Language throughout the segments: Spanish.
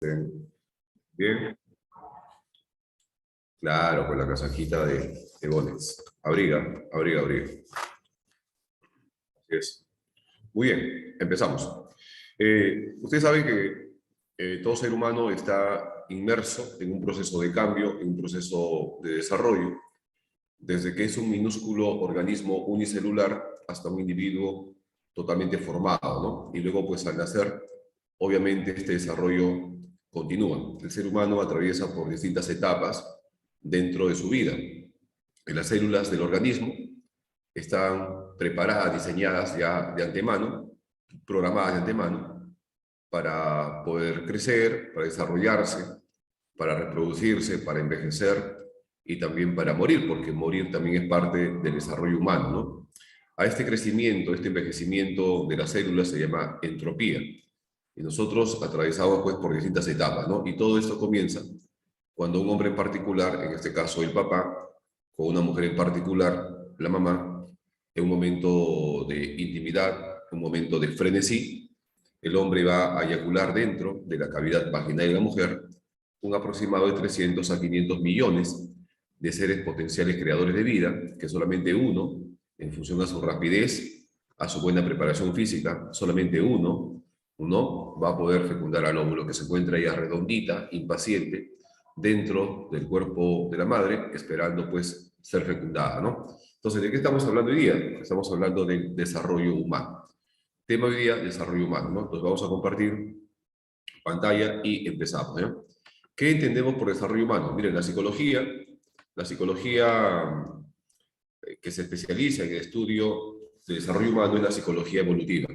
estén bien. Claro, con la casajita de bones. Abriga, abriga, abriga. Así es. Muy bien, empezamos. Ustedes saben que todo ser humano está inmerso en un proceso de cambio, en un proceso de desarrollo, desde que es un minúsculo organismo unicelular hasta un individuo totalmente formado, ¿no? Y luego, pues al nacer, obviamente este desarrollo continúa. El ser humano atraviesa por distintas etapas dentro de su vida. Y las células del organismo están preparadas, diseñadas ya de antemano, programadas de antemano, para poder crecer, para desarrollarse, para reproducirse, para envejecer y también para morir, porque morir también es parte del desarrollo humano, ¿no? A este crecimiento, este envejecimiento de las células se llama entropía. Y nosotros atravesamos pues por distintas etapas, ¿no? Y todo esto comienza cuando un hombre en particular, en este caso el papá, con una mujer en particular, la mamá, en un momento de intimidad, un momento de frenesí, el hombre va a eyacular dentro de la cavidad vaginal de la mujer un aproximado de 300 a 500 millones de seres potenciales creadores de vida, que solamente uno, en función a su rapidez, a su buena preparación física, solamente uno va a poder fecundar al óvulo que se encuentra ya redondita, impaciente, dentro del cuerpo de la madre, esperando pues ser fecundada, ¿no? Entonces, ¿de qué estamos hablando hoy día? Estamos hablando del desarrollo humano. Tema hoy día, desarrollo humano, ¿no? Entonces vamos a compartir pantalla y empezamos, ¿no? ¿Qué entendemos por desarrollo humano? Miren, la psicología que se especializa en el estudio de desarrollo humano es la psicología evolutiva,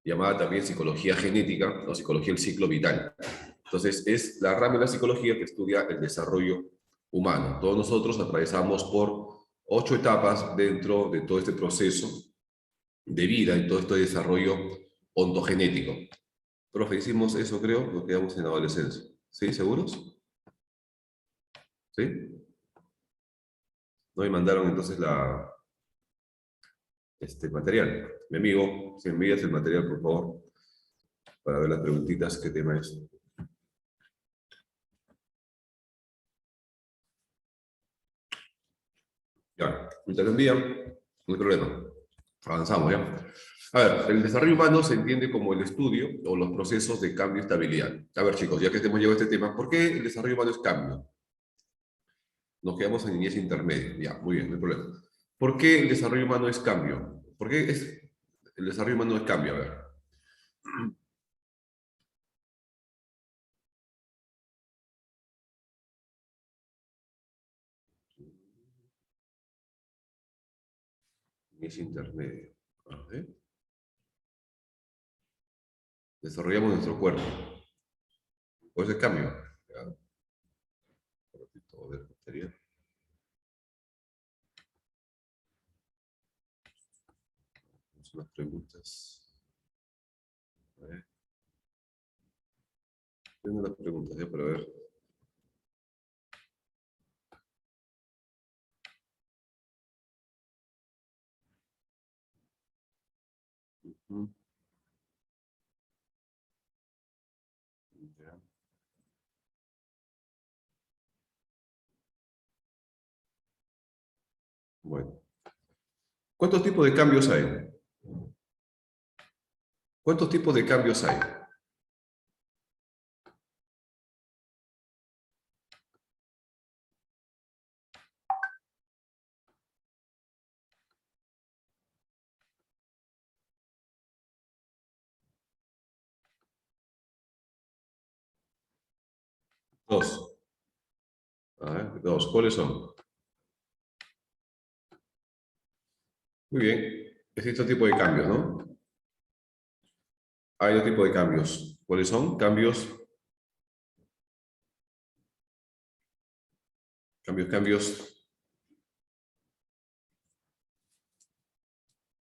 llamada también psicología genética o psicología del ciclo vital. Entonces, es la rama de la psicología que estudia el desarrollo humano. Todos nosotros atravesamos por 8 etapas dentro de todo este proceso de vida y todo este desarrollo ontogenético. Profe, hicimos eso, creo, nos quedamos en adolescencia. ¿Sí? ¿Seguros? ¿Sí? No me mandaron entonces este material. Mi amigo, si envías el material, por favor, para ver las preguntitas, qué tema es. Ya, te lo envían, no hay problema. Avanzamos, ¿ya? A ver, el desarrollo humano se entiende como el estudio o los procesos de cambio y estabilidad. A ver, chicos, ya que hemos llegado a este tema, ¿por qué el desarrollo humano es cambio? Nos quedamos en niñez intermedia. Ya, muy bien, no hay problema. ¿Por qué el desarrollo humano es cambio? ¿Por qué el desarrollo humano es cambio? A ver. Niñez intermedia. A ver. Desarrollamos nuestro cuerpo. ¿Por ese cambio? Ya, un ratito, a ver, batería. Vamos a unas preguntas. A ver. Tengo las preguntas ya para ver. Ujú. Ya. Bueno. ¿Cuántos tipos de cambios hay? ¿Cuántos tipos de cambios hay? Dos. A ver, dos. ¿Cuáles son? Muy bien. Existen tipos de cambios, ¿no? Hay dos tipos de cambios. ¿Cuáles son? Cambios.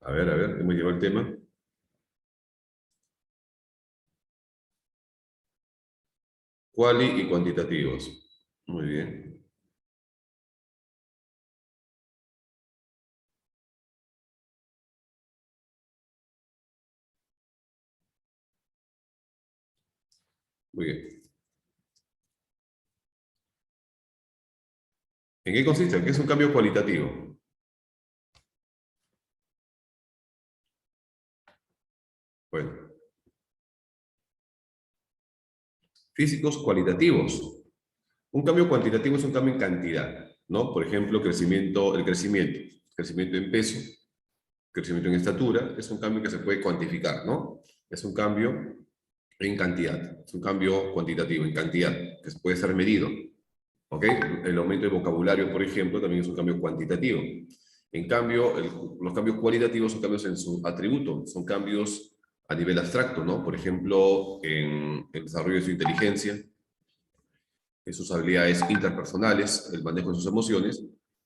A ver, hemos llegado al tema. Quali y cuantitativos. Muy bien. Muy bien. ¿En qué consiste? ¿Qué es un cambio cualitativo? Bueno, físicos cualitativos. Un cambio cuantitativo es un cambio en cantidad, ¿no? Por ejemplo, crecimiento en peso, crecimiento en estatura, es un cambio que se puede cuantificar, ¿no? Es un cambio en cantidad, es un cambio cuantitativo, en cantidad, que puede ser medido, ¿ok? El aumento de vocabulario, por ejemplo, también es un cambio cuantitativo. En cambio, los cambios cualitativos son cambios en su atributo, son cambios a nivel abstracto, ¿no? Por ejemplo, en el desarrollo de su inteligencia, en sus habilidades interpersonales, el manejo de sus emociones,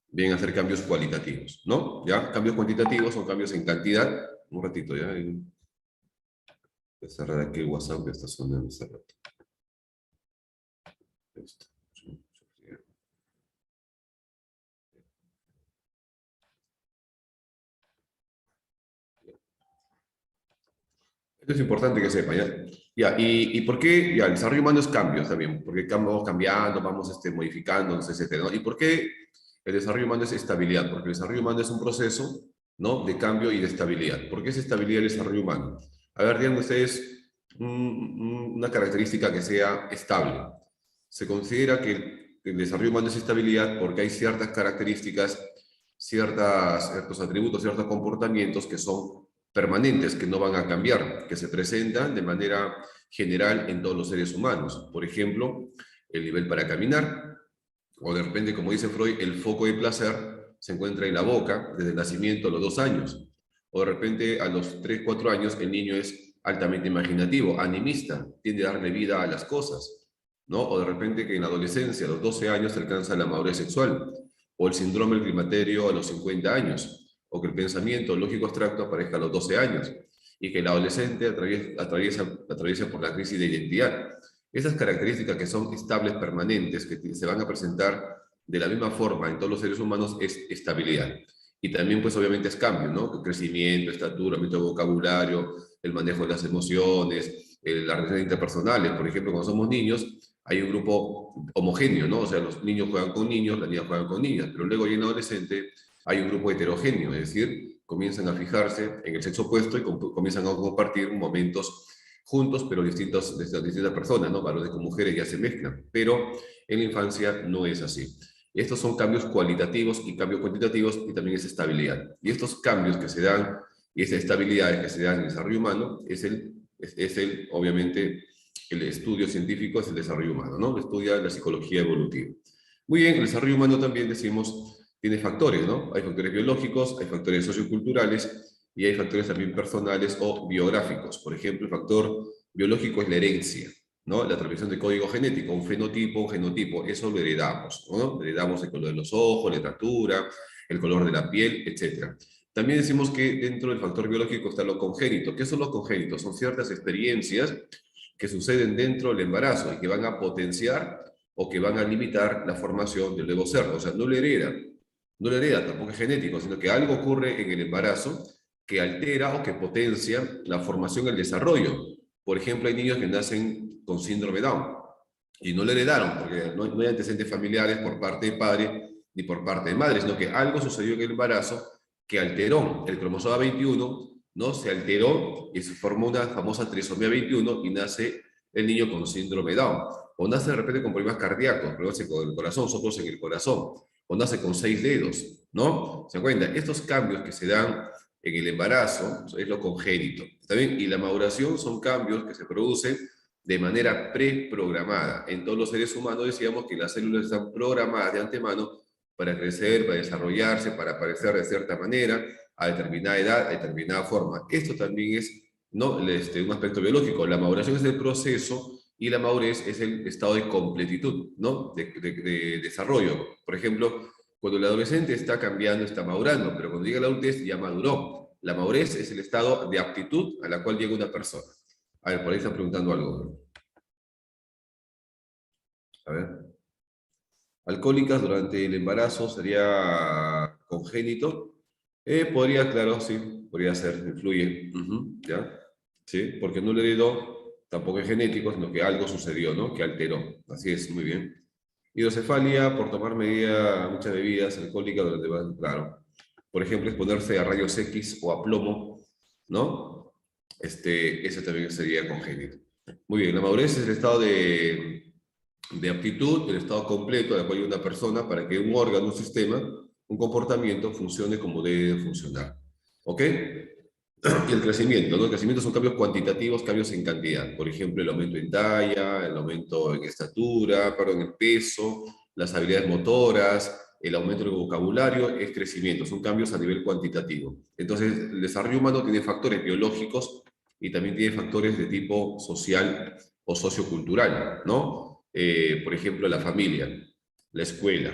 vienen a ser cambios cualitativos, ¿no? ¿Ya? Cambios cuantitativos son cambios en cantidad. Un ratito, ¿ya? Voy a cerrar aquí el WhatsApp que está sonando hace rato. Esto. Esto es importante que sepa, ¿ya? Ya, ¿y por qué? Ya, el desarrollo humano es cambios también, porque vamos cambiando, vamos modificándonos, etcétera, ¿no? ¿Y por qué el desarrollo humano es estabilidad? Porque el desarrollo humano es un proceso, ¿no? De cambio y de estabilidad. ¿Por qué es estabilidad el desarrollo humano? A ver, díganme ustedes una característica que sea estable. Se considera que el desarrollo humano es estabilidad porque hay ciertas características, ciertos atributos, ciertos comportamientos que son permanentes, que no van a cambiar, que se presentan de manera general en todos los seres humanos. Por ejemplo, el nivel para caminar, o de repente, como dice Freud, el foco de placer se encuentra en la boca desde el nacimiento a los 2 años. O de repente, a los 3, 4 años, el niño es altamente imaginativo, animista, tiende a darle vida a las cosas, ¿no? O de repente que en la adolescencia, a los 12 años, se alcanza la madurez sexual, o el síndrome del climaterio a los 50 años, o que el pensamiento lógico abstracto aparezca a los 12 años, y que el adolescente atraviesa por la crisis de identidad. Esas características que son estables, permanentes, que se van a presentar de la misma forma en todos los seres humanos, es estabilidad. Y también, pues obviamente es cambio, ¿no? Crecimiento, estatura, aumento de vocabulario, el manejo de las emociones, las relaciones interpersonales. Por ejemplo, cuando somos niños, hay un grupo homogéneo, ¿no? O sea, los niños juegan con niños, las niñas juegan con niñas, pero luego ya en adolescente hay un grupo heterogéneo, es decir, comienzan a fijarse en el sexo opuesto y comienzan a compartir momentos juntos, pero distintas personas, ¿no? Varones con mujeres ya se mezclan, pero en la infancia no es así. Estos son cambios cualitativos y cambios cuantitativos y también es estabilidad. Y estos cambios que se dan y esas estabilidades que se dan en el desarrollo humano obviamente, el estudio científico es el desarrollo humano, ¿no? Estudia la psicología evolutiva. Muy bien, el desarrollo humano también decimos tiene factores, ¿no? Hay factores biológicos, hay factores socioculturales y hay factores también personales o biográficos. Por ejemplo, el factor biológico es la herencia, ¿no? La transmisión de código genético, un genotipo, eso lo heredamos, ¿no? Heredamos el color de los ojos, la estatura, el color de la piel, etc. También decimos que dentro del factor biológico está lo congénito. ¿Qué son los congénitos? Son ciertas experiencias que suceden dentro del embarazo y que van a potenciar o que van a limitar la formación del nuevo ser. O sea, no le hereda, tampoco es genético, sino que algo ocurre en el embarazo que altera o que potencia la formación y el desarrollo. Por ejemplo, hay niños que nacen con síndrome Down y no le heredaron porque no hay antecedentes familiares por parte de padre ni por parte de madre, sino que algo sucedió en el embarazo que alteró el cromosoma 21, ¿no? Se alteró y se formó una famosa trisomía 21 y nace el niño con síndrome Down. O nace de repente con problemas cardíacos, problemas con el corazón, soplos en el corazón, o nace con 6 dedos, ¿no? ¿Se acuerdan? Estos cambios que se dan en el embarazo es lo congénito. ¿Está bien? Y la maduración son cambios que se producen de manera preprogramada. En todos los seres humanos decíamos que las células están programadas de antemano para crecer, para desarrollarse, para aparecer de cierta manera, a determinada edad, a determinada forma. Esto también es, ¿no? Un aspecto biológico. La maduración es el proceso y la madurez es el estado de completitud, ¿no? De desarrollo. Por ejemplo, cuando el adolescente está cambiando, está madurando, pero cuando llega a la adultez ya maduró. La madurez es el estado de aptitud a la cual llega una persona. A ver, por ahí están preguntando algo. A ver. Alcohólicas durante el embarazo sería congénito. Podría, claro, sí, podría ser, influye. Ujú, ¿ya? Sí, porque no le heredó, tampoco es genético, sino que algo sucedió, ¿no? Que alteró. Así es, muy bien. Hidrocefalia por tomar muchas bebidas alcohólicas durante más, claro. Por ejemplo, exponerse a rayos X o a plomo, ¿no? Eso también sería congénito. Muy bien, la madurez es el estado de aptitud, el estado completo de apoyo de una persona para que un órgano, un sistema, un comportamiento funcione como debe funcionar. ¿Ok? Y el crecimiento, ¿no? El crecimiento son cambios cuantitativos, cambios en cantidad. Por ejemplo, el aumento en talla, el aumento en estatura, perdón, en peso, las habilidades motoras, el aumento del vocabulario, es crecimiento, son cambios a nivel cuantitativo. Entonces, el desarrollo humano tiene factores biológicos y también tiene factores de tipo social o sociocultural, ¿no? Por ejemplo, la familia, la escuela,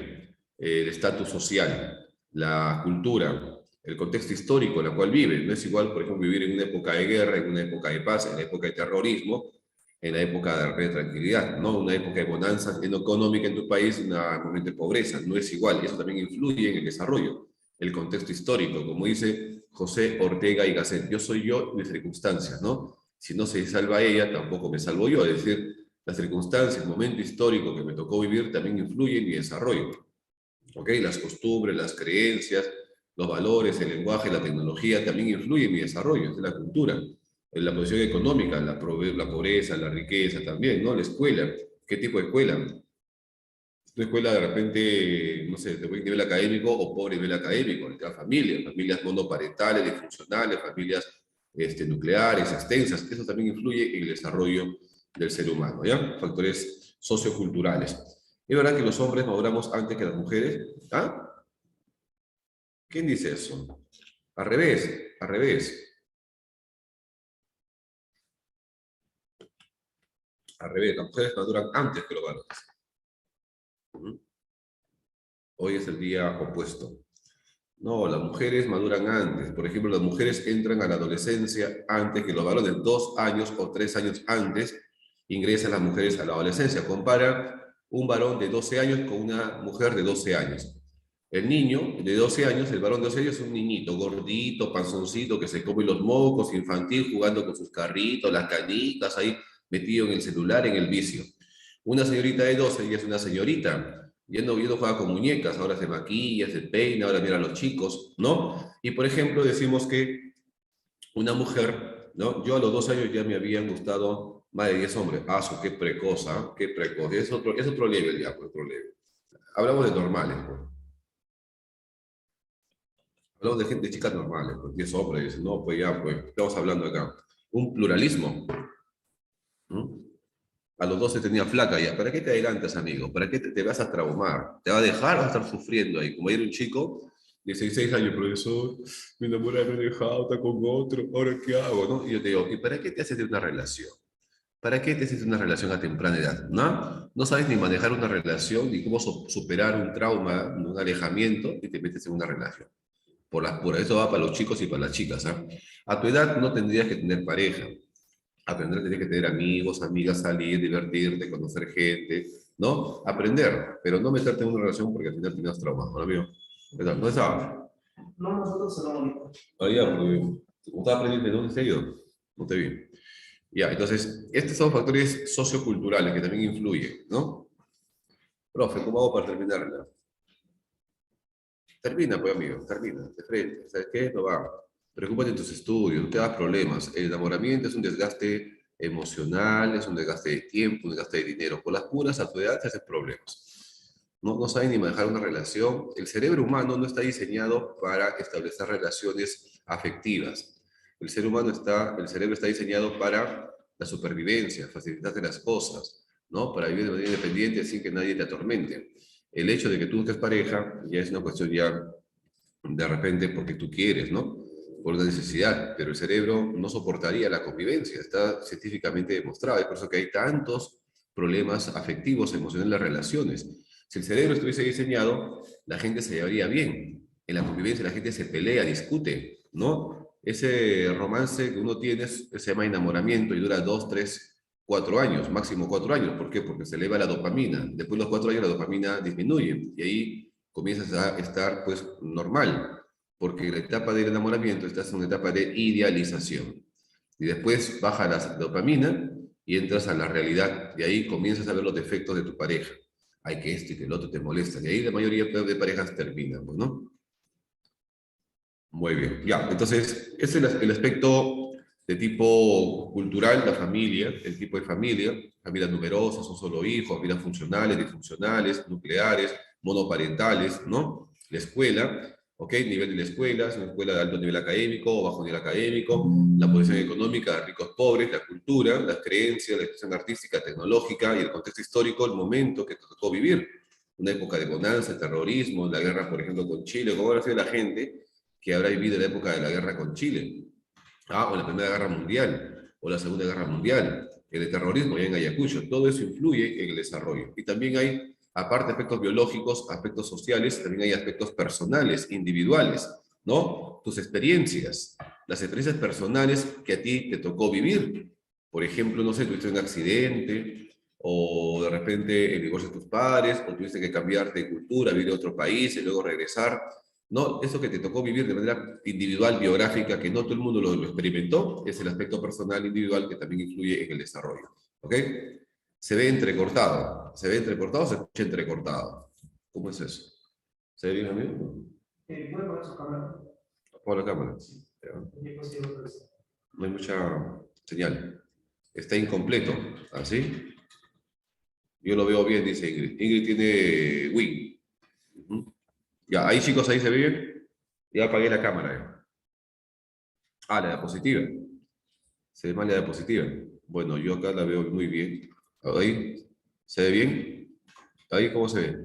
el estatus social, la cultura, el contexto histórico en el cual vive. No es igual, por ejemplo, vivir en una época de guerra, en una época de paz, en la época de terrorismo, en la época de tranquilidad, ¿no? Una época de bonanza económica en tu país, un momento de pobreza. No es igual, y eso también influye en el desarrollo. El contexto histórico, como dice José Ortega y Gasset, yo soy yo y mis circunstancias, ¿no? Si no se salva ella, tampoco me salvo yo. Es decir, las circunstancias, el momento histórico que me tocó vivir también influye en mi desarrollo. ¿Ok? Las costumbres, las creencias, los valores, el lenguaje, la tecnología también influyen en mi desarrollo, es la cultura, en la posición económica, la pobreza, la riqueza también, ¿no? La escuela, ¿qué tipo de escuela? Una escuela de repente, no sé, de buen nivel académico o pobre nivel académico, la familia, familias monoparentales, disfuncionales, familias nucleares, extensas, eso también influye en el desarrollo del ser humano, ¿ya? Factores socioculturales. ¿Es verdad que los hombres maduramos antes que las mujeres? ¿Ah? ¿Quién dice eso? Al revés, al revés, al revés. Las mujeres maduran antes que los varones. ¿Mm? Hoy es el día opuesto. No, las mujeres maduran antes. Por ejemplo, las mujeres entran a la adolescencia antes que los varones. 2 años o 3 años antes ingresan las mujeres a la adolescencia. Compara un varón de 12 años con una mujer de 12 años. El niño de 12 años, el varón de 12 años es un niñito, gordito, panzoncito, que se come los mocos, infantil, jugando con sus carritos, las canicas, ahí metido en el celular, en el vicio. Una señorita de 12 ya es una señorita, ya no juega con muñecas, ahora se maquilla, se peina, ahora mira a los chicos, ¿no? Y por ejemplo, decimos que una mujer, ¿no? Yo a los 12 años ya me habían gustado más de 10 hombres. Ah, qué precoz, ¿ah? Qué precoz. Es otro level ya, pues, otro level. Hablamos de normales, pues. Hablamos de gente, de chicas normales, pues 10 hombres. No, pues ya, pues, estamos hablando acá. Un pluralismo, ¿no? A los 12 tenía flaca ya. ¿Para qué te adelantas, amigo? ¿Para qué te vas a traumar? ¿Te va a dejar o vas a estar sufriendo ahí? Como era un chico de 16 años, profesor, mi enamorada me ha dejado, está con otro, ¿ahora qué hago? ¿No? Y yo te digo, ¿y para qué te haces de una relación? ¿Para qué te haces de una relación a temprana edad? ¿No? No sabes ni manejar una relación, ni cómo superar un trauma, un alejamiento, y te metes en una relación. Por eso va para los chicos y para las chicas. ¿Ah? A tu edad no tendrías que tener pareja. Aprender, tienes que tener amigos, amigas, salir, divertirte, conocer gente, ¿no? Aprender, pero no meterte en una relación porque al final tienes traumas, ¿no, amigo? ¿Qué tal? ¿Dónde estaba? No, nosotros no. Ah, ya, porque como estaba aprendiendo, ¿de dónde se ha ido? No te vi. Ya, entonces, estos son factores socioculturales que también influyen, ¿no? Profe, ¿cómo hago para terminarla? Termina, pues, amigo, termina, de frente. ¿Sabes qué? No va. Preocúpate en tus estudios, no te hagas problemas. El enamoramiento es un desgaste emocional, es un desgaste de tiempo, un desgaste de dinero. Por las puras, a tu edad te haces problemas. No, no saben ni manejar una relación. El cerebro humano no está diseñado para establecer relaciones afectivas. El cerebro está diseñado para la supervivencia, facilitarte las cosas, ¿no? Para vivir de manera independiente sin que nadie te atormente. El hecho de que tú estés pareja ya es una cuestión ya de repente porque tú quieres, ¿no? Por una necesidad, pero el cerebro no soportaría la convivencia, está científicamente demostrado, es por eso que hay tantos problemas afectivos, emocionales en las relaciones. Si el cerebro estuviese diseñado, la gente se llevaría bien. En la convivencia la gente se pelea, discute, ¿no? Ese romance que uno tiene se llama enamoramiento y dura 2, 3, 4 años, máximo 4 años. ¿Por qué? Porque se eleva la dopamina. Después de los 4 años la dopamina disminuye y ahí comienzas a estar pues normal, porque la etapa del enamoramiento estás en una etapa de idealización. Y después baja la dopamina y entras a la realidad. Y ahí comienzas a ver los defectos de tu pareja. hay que esto y que el otro te molesta. Y ahí la mayoría de parejas terminan, pues, ¿no? Muy bien, ya. Entonces, ese es el aspecto de tipo cultural, la familia, el tipo de familia, familias numerosas, un solo hijo, familias funcionales, disfuncionales, nucleares, monoparentales, ¿no? La escuela, ¿ok? Nivel de la escuela, es una escuela de alto nivel académico o bajo nivel académico, la posición económica de ricos pobres, la cultura, las creencias, la expresión artística, tecnológica y el contexto histórico, el momento que te tocó vivir. Una época de bonanza, terrorismo, la guerra, por ejemplo, con Chile, ¿cómo habrá sido la gente que habrá vivido la época de la guerra con Chile? O la Primera Guerra Mundial, o la Segunda Guerra Mundial, el terrorismo ya en Ayacucho, todo eso influye en el desarrollo. Y también hay, aparte de aspectos biológicos, aspectos sociales, también hay aspectos personales, individuales, ¿no? Tus experiencias, las experiencias personales que a ti te tocó vivir. Por ejemplo, no sé, tuviste un accidente, o de repente el divorcio de tus padres, o tuviste que cambiarte de cultura, vivir a otro país y luego regresar. No, eso que te tocó vivir de manera individual, biográfica, que no todo el mundo lo experimentó, es el aspecto personal individual que también influye en el desarrollo. ¿Ok? Se ve entrecortado. ¿Se ve entrecortado o se escucha entrecortado? ¿Cómo es eso? ¿Se ve bien, amigo? ¿Puede poner su cámara? Por la cámara. Sí. No hay mucha señal. Está incompleto. ¿Así? Yo lo veo bien, dice Ingrid. Ingrid tiene Wing. Ya, ahí chicos, ahí se ve bien. Ya apagué la cámara. La diapositiva. Se ve mal la diapositiva. Bueno, yo acá la veo muy bien. Ahí. ¿Se ve bien? Ahí, ¿cómo se ve?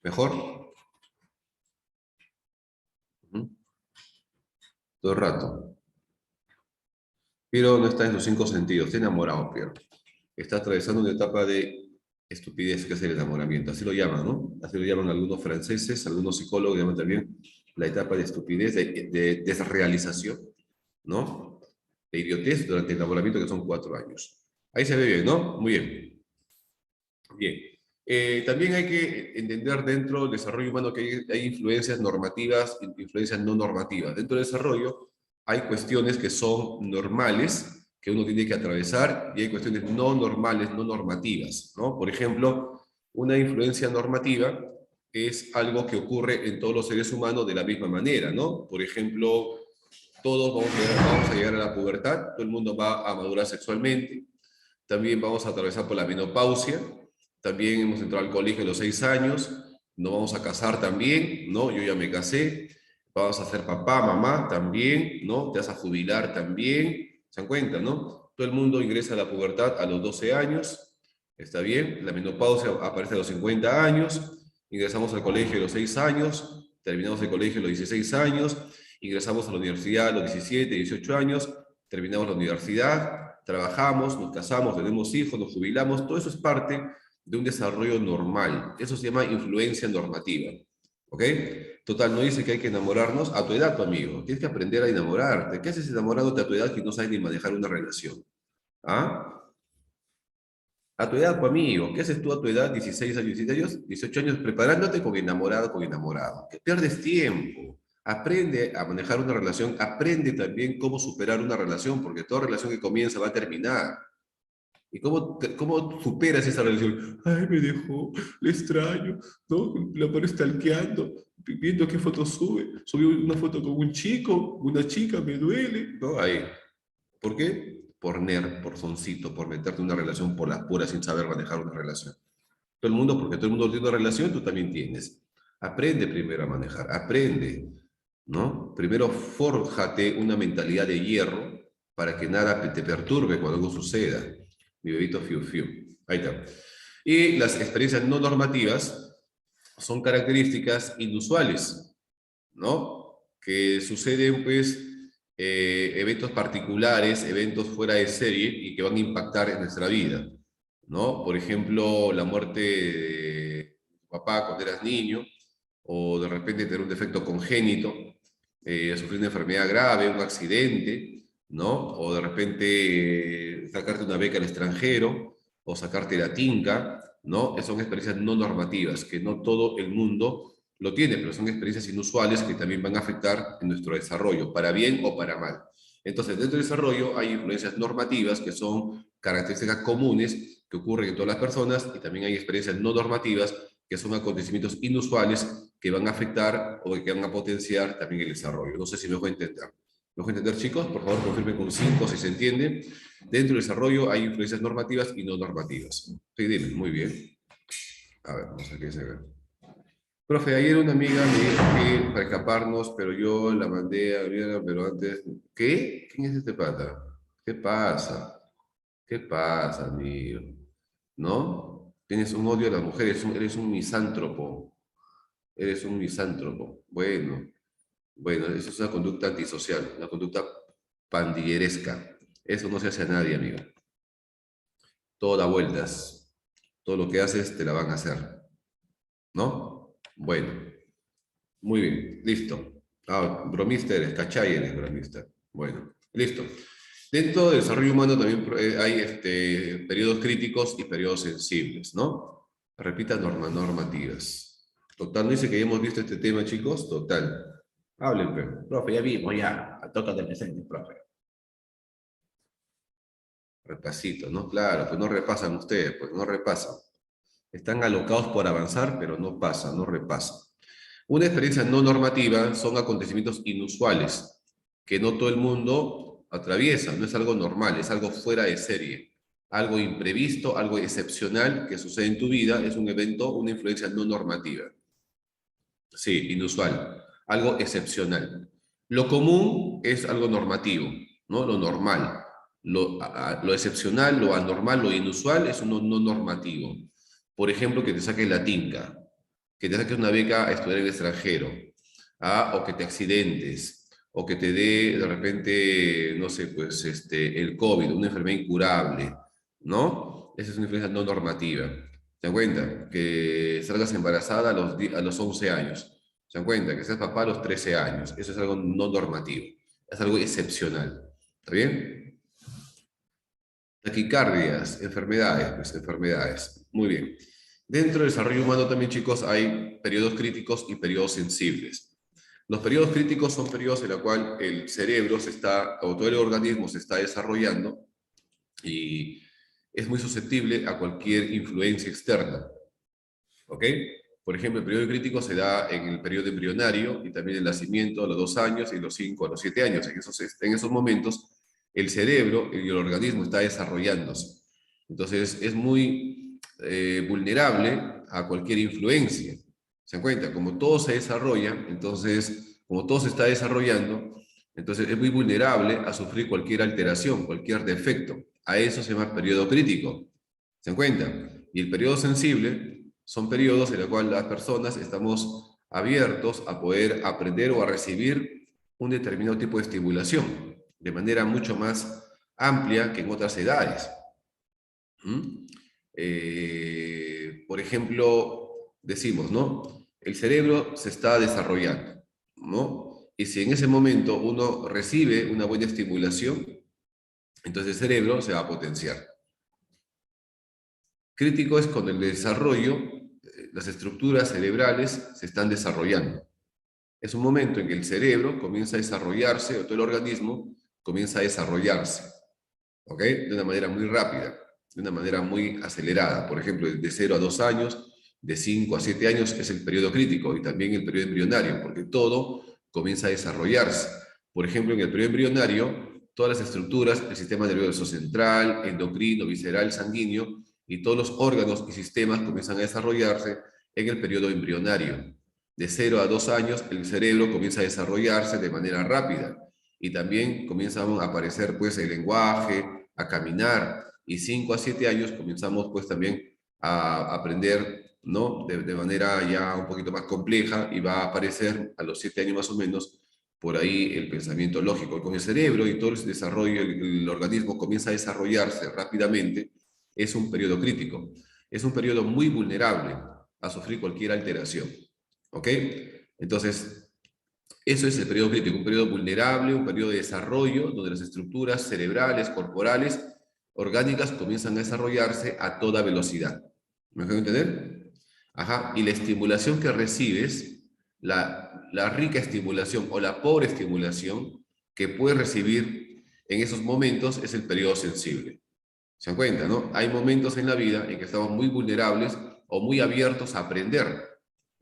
¿Mejor? Todo el rato. Pero no está en los 5 sentidos. Está enamorado, Piero. Está atravesando una etapa de estupidez, que es el enamoramiento. Así lo llaman, ¿no? Así lo llaman algunos franceses, algunos psicólogos llaman también la etapa de estupidez, de desrealización, ¿no? De idiotez durante el enamoramiento, que son 4 años. Ahí se ve bien, ¿no? Muy bien. Bien. También hay que entender dentro del desarrollo humano que hay influencias normativas y influencias no normativas. Dentro del desarrollo hay cuestiones que son normales, que uno tiene que atravesar, y hay cuestiones no normales, no normativas, ¿no? Por ejemplo, una influencia normativa es algo que ocurre en todos los seres humanos de la misma manera, ¿no? Por ejemplo, todos vamos a llegar a la pubertad, todo el mundo va a madurar sexualmente, también vamos a atravesar por la menopausia, también hemos entrado al colegio a los 6 años, nos vamos a casar también, ¿no? Yo ya me casé, vamos a ser papá, mamá también, ¿no? Te vas a jubilar también, ¿se dan cuenta, no? Todo el mundo ingresa a la pubertad a los 12 años, ¿está bien? La menopausia aparece a los 50 años, ingresamos al colegio a los 6 años, terminamos el colegio a los 16 años, ingresamos a la universidad a los 17, 18 años, terminamos la universidad, trabajamos, nos casamos, tenemos hijos, nos jubilamos, todo eso es parte de un desarrollo normal. Eso se llama influencia normativa. ¿Ok? Total, no dice que hay que enamorarnos a tu edad, tu amigo. Tienes que aprender a enamorarte. ¿Qué haces enamorándote a tu edad que no sabes ni manejar una relación? ¿Ah? A tu edad, tu amigo. ¿Qué haces tú a tu edad, 16 años, 17 años, 18 años, preparándote con enamorado, con enamorado? Que pierdes tiempo. Aprende a manejar una relación, aprende también cómo superar una relación, porque toda relación que comienza va a terminar. ¿Y cómo superas esa relación? Ay, me dejó, le extraño, ¿no? La paro stalkeando, viendo qué fotos sube. Subió una foto con un chico, una chica, me duele. ¿No? Ahí. ¿Por qué? Por nerd, por soncito, por meterte en una relación por las puras sin saber manejar una relación. Todo el mundo, porque todo el mundo tiene una relación, tú también tienes. Aprende primero a manejar, aprende, ¿no? Primero fórjate una mentalidad de hierro para que nada te perturbe cuando algo suceda. Mi bebito fiu fiu. Ahí está. Y las experiencias no normativas son características inusuales, ¿no? Que suceden, pues, eventos particulares, eventos fuera de serie y que van a impactar en nuestra vida, ¿no? Por ejemplo, la muerte de tu papá cuando eras niño, o de repente tener un defecto congénito, sufrir una enfermedad grave, un accidente, ¿no? O de repente sacarte una beca al extranjero, o sacarte la tinca, ¿no? Esas son experiencias no normativas, que no todo el mundo lo tiene, pero son experiencias inusuales que también van a afectar en nuestro desarrollo, para bien o para mal. Entonces, dentro del desarrollo hay influencias normativas que son características comunes que ocurren en todas las personas, y también hay experiencias no normativas, que son acontecimientos inusuales que van a afectar o que van a potenciar también el desarrollo. No sé si me voy a entender. ¿Me voy a entender, chicos? Por favor, confirmen con 5 si se entiende. Dentro del desarrollo hay influencias normativas y no normativas. Sí, dime, muy bien. A ver, vamos a ver qué se ve. Profe, ayer una amiga me dijo que para escaparnos, pero yo la mandé a Gabriela, pero antes... ¿Qué? ¿Quién es este pata? ¿Qué pasa? ¿Qué pasa, amigo? ¿No? Tienes un odio a las mujeres, eres un misántropo. Eres un misántropo. Bueno, bueno, eso es una conducta antisocial, una conducta pandilleresca. Eso no se hace a nadie, amigo. Todo da vueltas. Todo lo que haces te la van a hacer. ¿No? Bueno, muy bien, listo. Ah, bromista eres, cachai eres bromista. Bueno, listo. Dentro del desarrollo humano también hay periodos críticos y periodos sensibles, ¿no? Repita normativas. Total, no dice que ya hemos visto este tema, chicos. Total. Hablen, pero. Profe, ya vimos, ya. Toca de presente, profe. Repasito, ¿no? Claro, pues no repasan ustedes, pues no repasan. Están alocados por avanzar, pero no pasan, no repasan. Una experiencia no normativa son acontecimientos inusuales que no todo el mundo atraviesa, no es algo normal, es algo fuera de serie, algo imprevisto, algo excepcional que sucede en tu vida, es un evento, una influencia no normativa. Sí, inusual, algo excepcional. Lo común es algo normativo, ¿no? Lo normal. Lo excepcional, lo anormal, lo inusual es uno no normativo. Por ejemplo, que te saques la tinca, que te saques una beca a estudiar en el extranjero, ¿ah? O que te accidentes, o que te dé de repente, no sé, pues el COVID, una enfermedad incurable, ¿no? Esa es una influencia no normativa. ¿Se dan cuenta? Que salgas embarazada a los 11 años. ¿Se dan cuenta? Que seas papá a los 13 años. Eso es algo no normativo. Es algo excepcional. ¿Está bien? Taquicardias, enfermedades, pues enfermedades. Muy bien. Dentro del desarrollo humano también, chicos, hay periodos críticos y periodos sensibles. Los periodos críticos son periodos en los cuales el cerebro o todo el organismo se está desarrollando y es muy susceptible a cualquier influencia externa. ¿Ok? Por ejemplo, el periodo crítico se da en el periodo embrionario y también el nacimiento a los 2 años y los 5 a los 7 años. En esos momentos, el cerebro y el organismo está desarrollándose. Entonces, es muy vulnerable a cualquier influencia. ¿Se dan cuenta? Como todo se desarrolla, entonces, como todo se está desarrollando, entonces es muy vulnerable a sufrir cualquier alteración, cualquier defecto. A eso se llama periodo crítico. ¿Se dan cuenta? Y el periodo sensible son periodos en los cuales las personas estamos abiertos a poder aprender o a recibir un determinado tipo de estimulación de manera mucho más amplia que en otras edades. Por ejemplo, decimos, ¿no? El cerebro se está desarrollando, ¿no? Y si en ese momento uno recibe una buena estimulación, entonces el cerebro se va a potenciar. Crítico es cuando el desarrollo, las estructuras cerebrales se están desarrollando. Es un momento en que el cerebro comienza a desarrollarse, o todo el organismo comienza a desarrollarse, ¿ok? De una manera muy rápida, de una manera muy acelerada. Por ejemplo, de 0 a 2 años, de 5 a 7 años es el periodo crítico y también el periodo embrionario, porque todo comienza a desarrollarse. Por ejemplo, en el periodo embrionario, todas las estructuras, el sistema nervioso central, endocrino, visceral, sanguíneo, y todos los órganos y sistemas comienzan a desarrollarse en el periodo embrionario. De 0 a 2 años, el cerebro comienza a desarrollarse de manera rápida y también comienza a aparecer pues el lenguaje, a caminar, y 5 a 7 años comenzamos pues también a aprender, ¿no? De manera ya un poquito más compleja, y va a aparecer a los 7 años más o menos por ahí el pensamiento lógico. Con el cerebro y todo el desarrollo, el organismo comienza a desarrollarse rápidamente, es un periodo crítico. Es un periodo muy vulnerable a sufrir cualquier alteración. ¿Ok? Entonces, eso es el periodo crítico, un periodo vulnerable, un periodo de desarrollo, donde las estructuras cerebrales, corporales, orgánicas comienzan a desarrollarse a toda velocidad. ¿Me dejan entender? Ajá. Y la estimulación que recibes, la rica estimulación o la pobre estimulación que puedes recibir en esos momentos es el periodo sensible. ¿Se dan cuenta, no? Hay momentos en la vida en que estamos muy vulnerables o muy abiertos a aprender,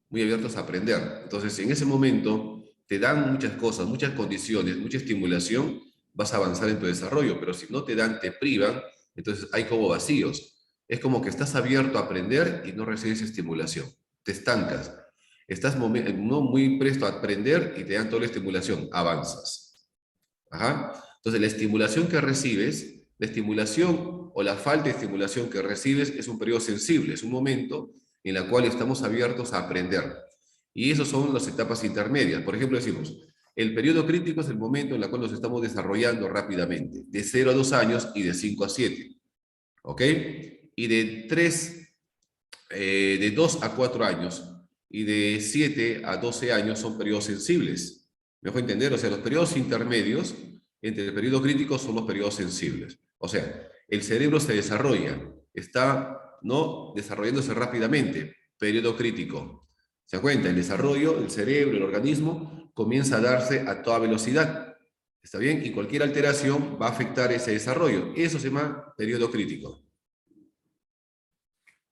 muy abiertos a aprender. Entonces, en ese momento te dan muchas cosas, muchas condiciones, mucha estimulación, vas a avanzar en tu desarrollo, pero si no te dan, te privan, entonces hay como vacíos. Es como que estás abierto a aprender y no recibes estimulación. Te estancas. Estás no muy presto a aprender y te dan toda la estimulación. Avanzas. Ajá. Entonces, la estimulación que recibes, la estimulación o la falta de estimulación que recibes es un periodo sensible, es un momento en el cual estamos abiertos a aprender. Y esas son las etapas intermedias. Por ejemplo, decimos, el periodo crítico es el momento en el cual nos estamos desarrollando rápidamente, de 0 a 2 años y de 5 a 7. ¿Ok? Y de 2 a 4 años y de 7 a 12 años son periodos sensibles. ¿Me dejo entender? O sea, los periodos intermedios entre el periodo crítico son los periodos sensibles. O sea, el cerebro se desarrolla, está no desarrollándose rápidamente, periodo crítico. ¿Se da cuenta? El desarrollo, el cerebro, el organismo comienza a darse a toda velocidad. ¿Está bien? Y cualquier alteración va a afectar ese desarrollo. Eso se llama periodo crítico.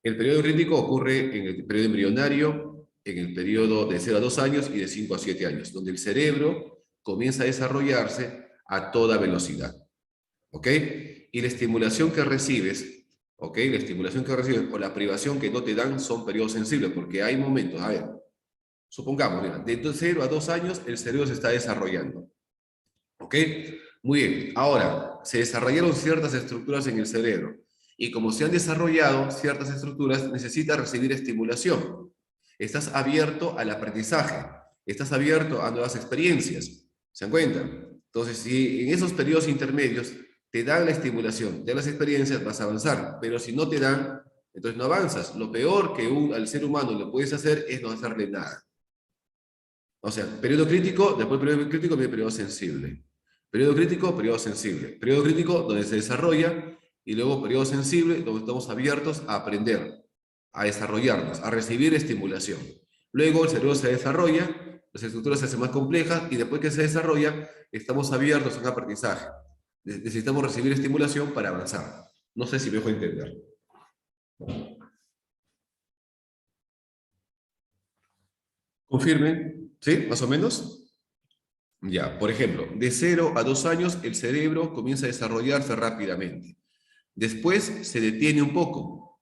El periodo crítico ocurre en el periodo embrionario, en el periodo de 0 a 2 años y de 5 a 7 años, donde el cerebro comienza a desarrollarse a toda velocidad. ¿Ok? Y la estimulación que recibes, ¿ok? La estimulación que recibes o la privación que no te dan son periodos sensibles, porque hay momentos, a ver, supongamos, mira, de 0 a 2 años el cerebro se está desarrollando. ¿Ok? Muy bien. Ahora, se desarrollaron ciertas estructuras en el cerebro y como se han desarrollado ciertas estructuras, necesita recibir estimulación. Estás abierto al aprendizaje, estás abierto a nuevas experiencias. ¿Se dan cuenta? Entonces, si en esos periodos intermedios te dan la estimulación, te dan las experiencias, vas a avanzar, pero si no te dan, entonces no avanzas. Lo peor que al ser humano le puedes hacer es no hacerle nada. O sea, periodo crítico, después periodo crítico viene periodo sensible. Periodo crítico, periodo sensible. Periodo crítico donde se desarrolla y luego periodo sensible donde estamos abiertos a aprender, a desarrollarnos, a recibir estimulación. Luego el cerebro se desarrolla, las estructuras se hacen más complejas y después que se desarrolla estamos abiertos a un aprendizaje. Necesitamos recibir estimulación para avanzar. No sé si me dejo entender. Confirmen, ¿sí? Más o menos. Ya, por ejemplo, de 0 a 2 años el cerebro comienza a desarrollarse rápidamente. Después se detiene un poco.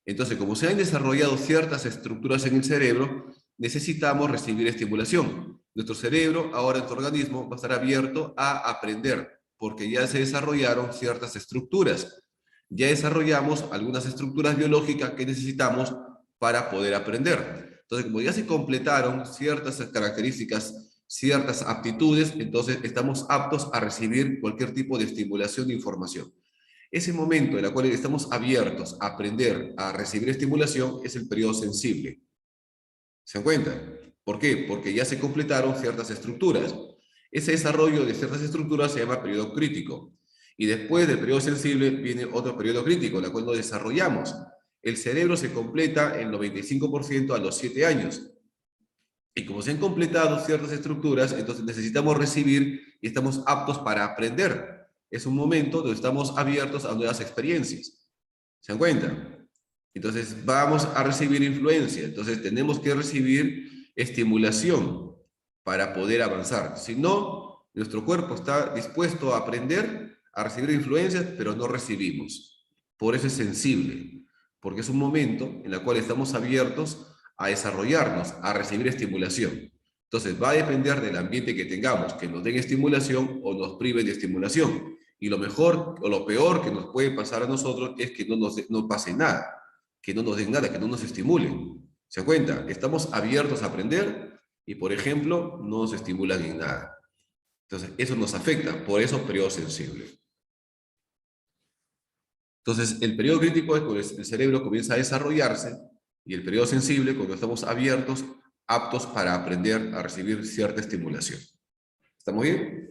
Entonces, como se han desarrollado ciertas estructuras en el cerebro, necesitamos recibir estimulación. Nuestro cerebro, ahora en tu organismo, va a estar abierto a aprender, porque ya se desarrollaron ciertas estructuras. Ya desarrollamos algunas estructuras biológicas que necesitamos para poder aprender. Entonces, como ya se completaron ciertas características, ciertas aptitudes, entonces estamos aptos a recibir cualquier tipo de estimulación de información. Ese momento en el cual estamos abiertos a aprender, a recibir estimulación, es el periodo sensible. ¿Se dan cuenta? ¿Por qué? Porque ya se completaron ciertas estructuras. Ese desarrollo de ciertas estructuras se llama periodo crítico. Y después del periodo sensible viene otro periodo crítico, en el cual nos desarrollamos. El cerebro se completa el 95% a los 7 años. Y como se han completado ciertas estructuras, entonces necesitamos recibir y estamos aptos para aprender. Es un momento donde estamos abiertos a nuevas experiencias. ¿Se dan cuenta? Entonces vamos a recibir influencia. Entonces tenemos que recibir estimulación para poder avanzar. Si no, nuestro cuerpo está dispuesto a aprender, a recibir influencias, pero no recibimos. Por eso es sensible, porque es un momento en el cual estamos abiertos a desarrollarnos, a recibir estimulación. Entonces va a depender del ambiente que tengamos, que nos den estimulación o nos priven de estimulación. Y lo mejor o lo peor que nos puede pasar a nosotros es que no pase nada, que no nos den nada, que no nos estimulen. ¿Se dan cuenta? Estamos abiertos a aprender y, por ejemplo, no nos estimulan en nada. Entonces, eso nos afecta, por eso periodo sensible. Entonces, el periodo crítico es cuando el cerebro comienza a desarrollarse y el periodo sensible cuando estamos abiertos, aptos para aprender a recibir cierta estimulación. ¿Estamos bien?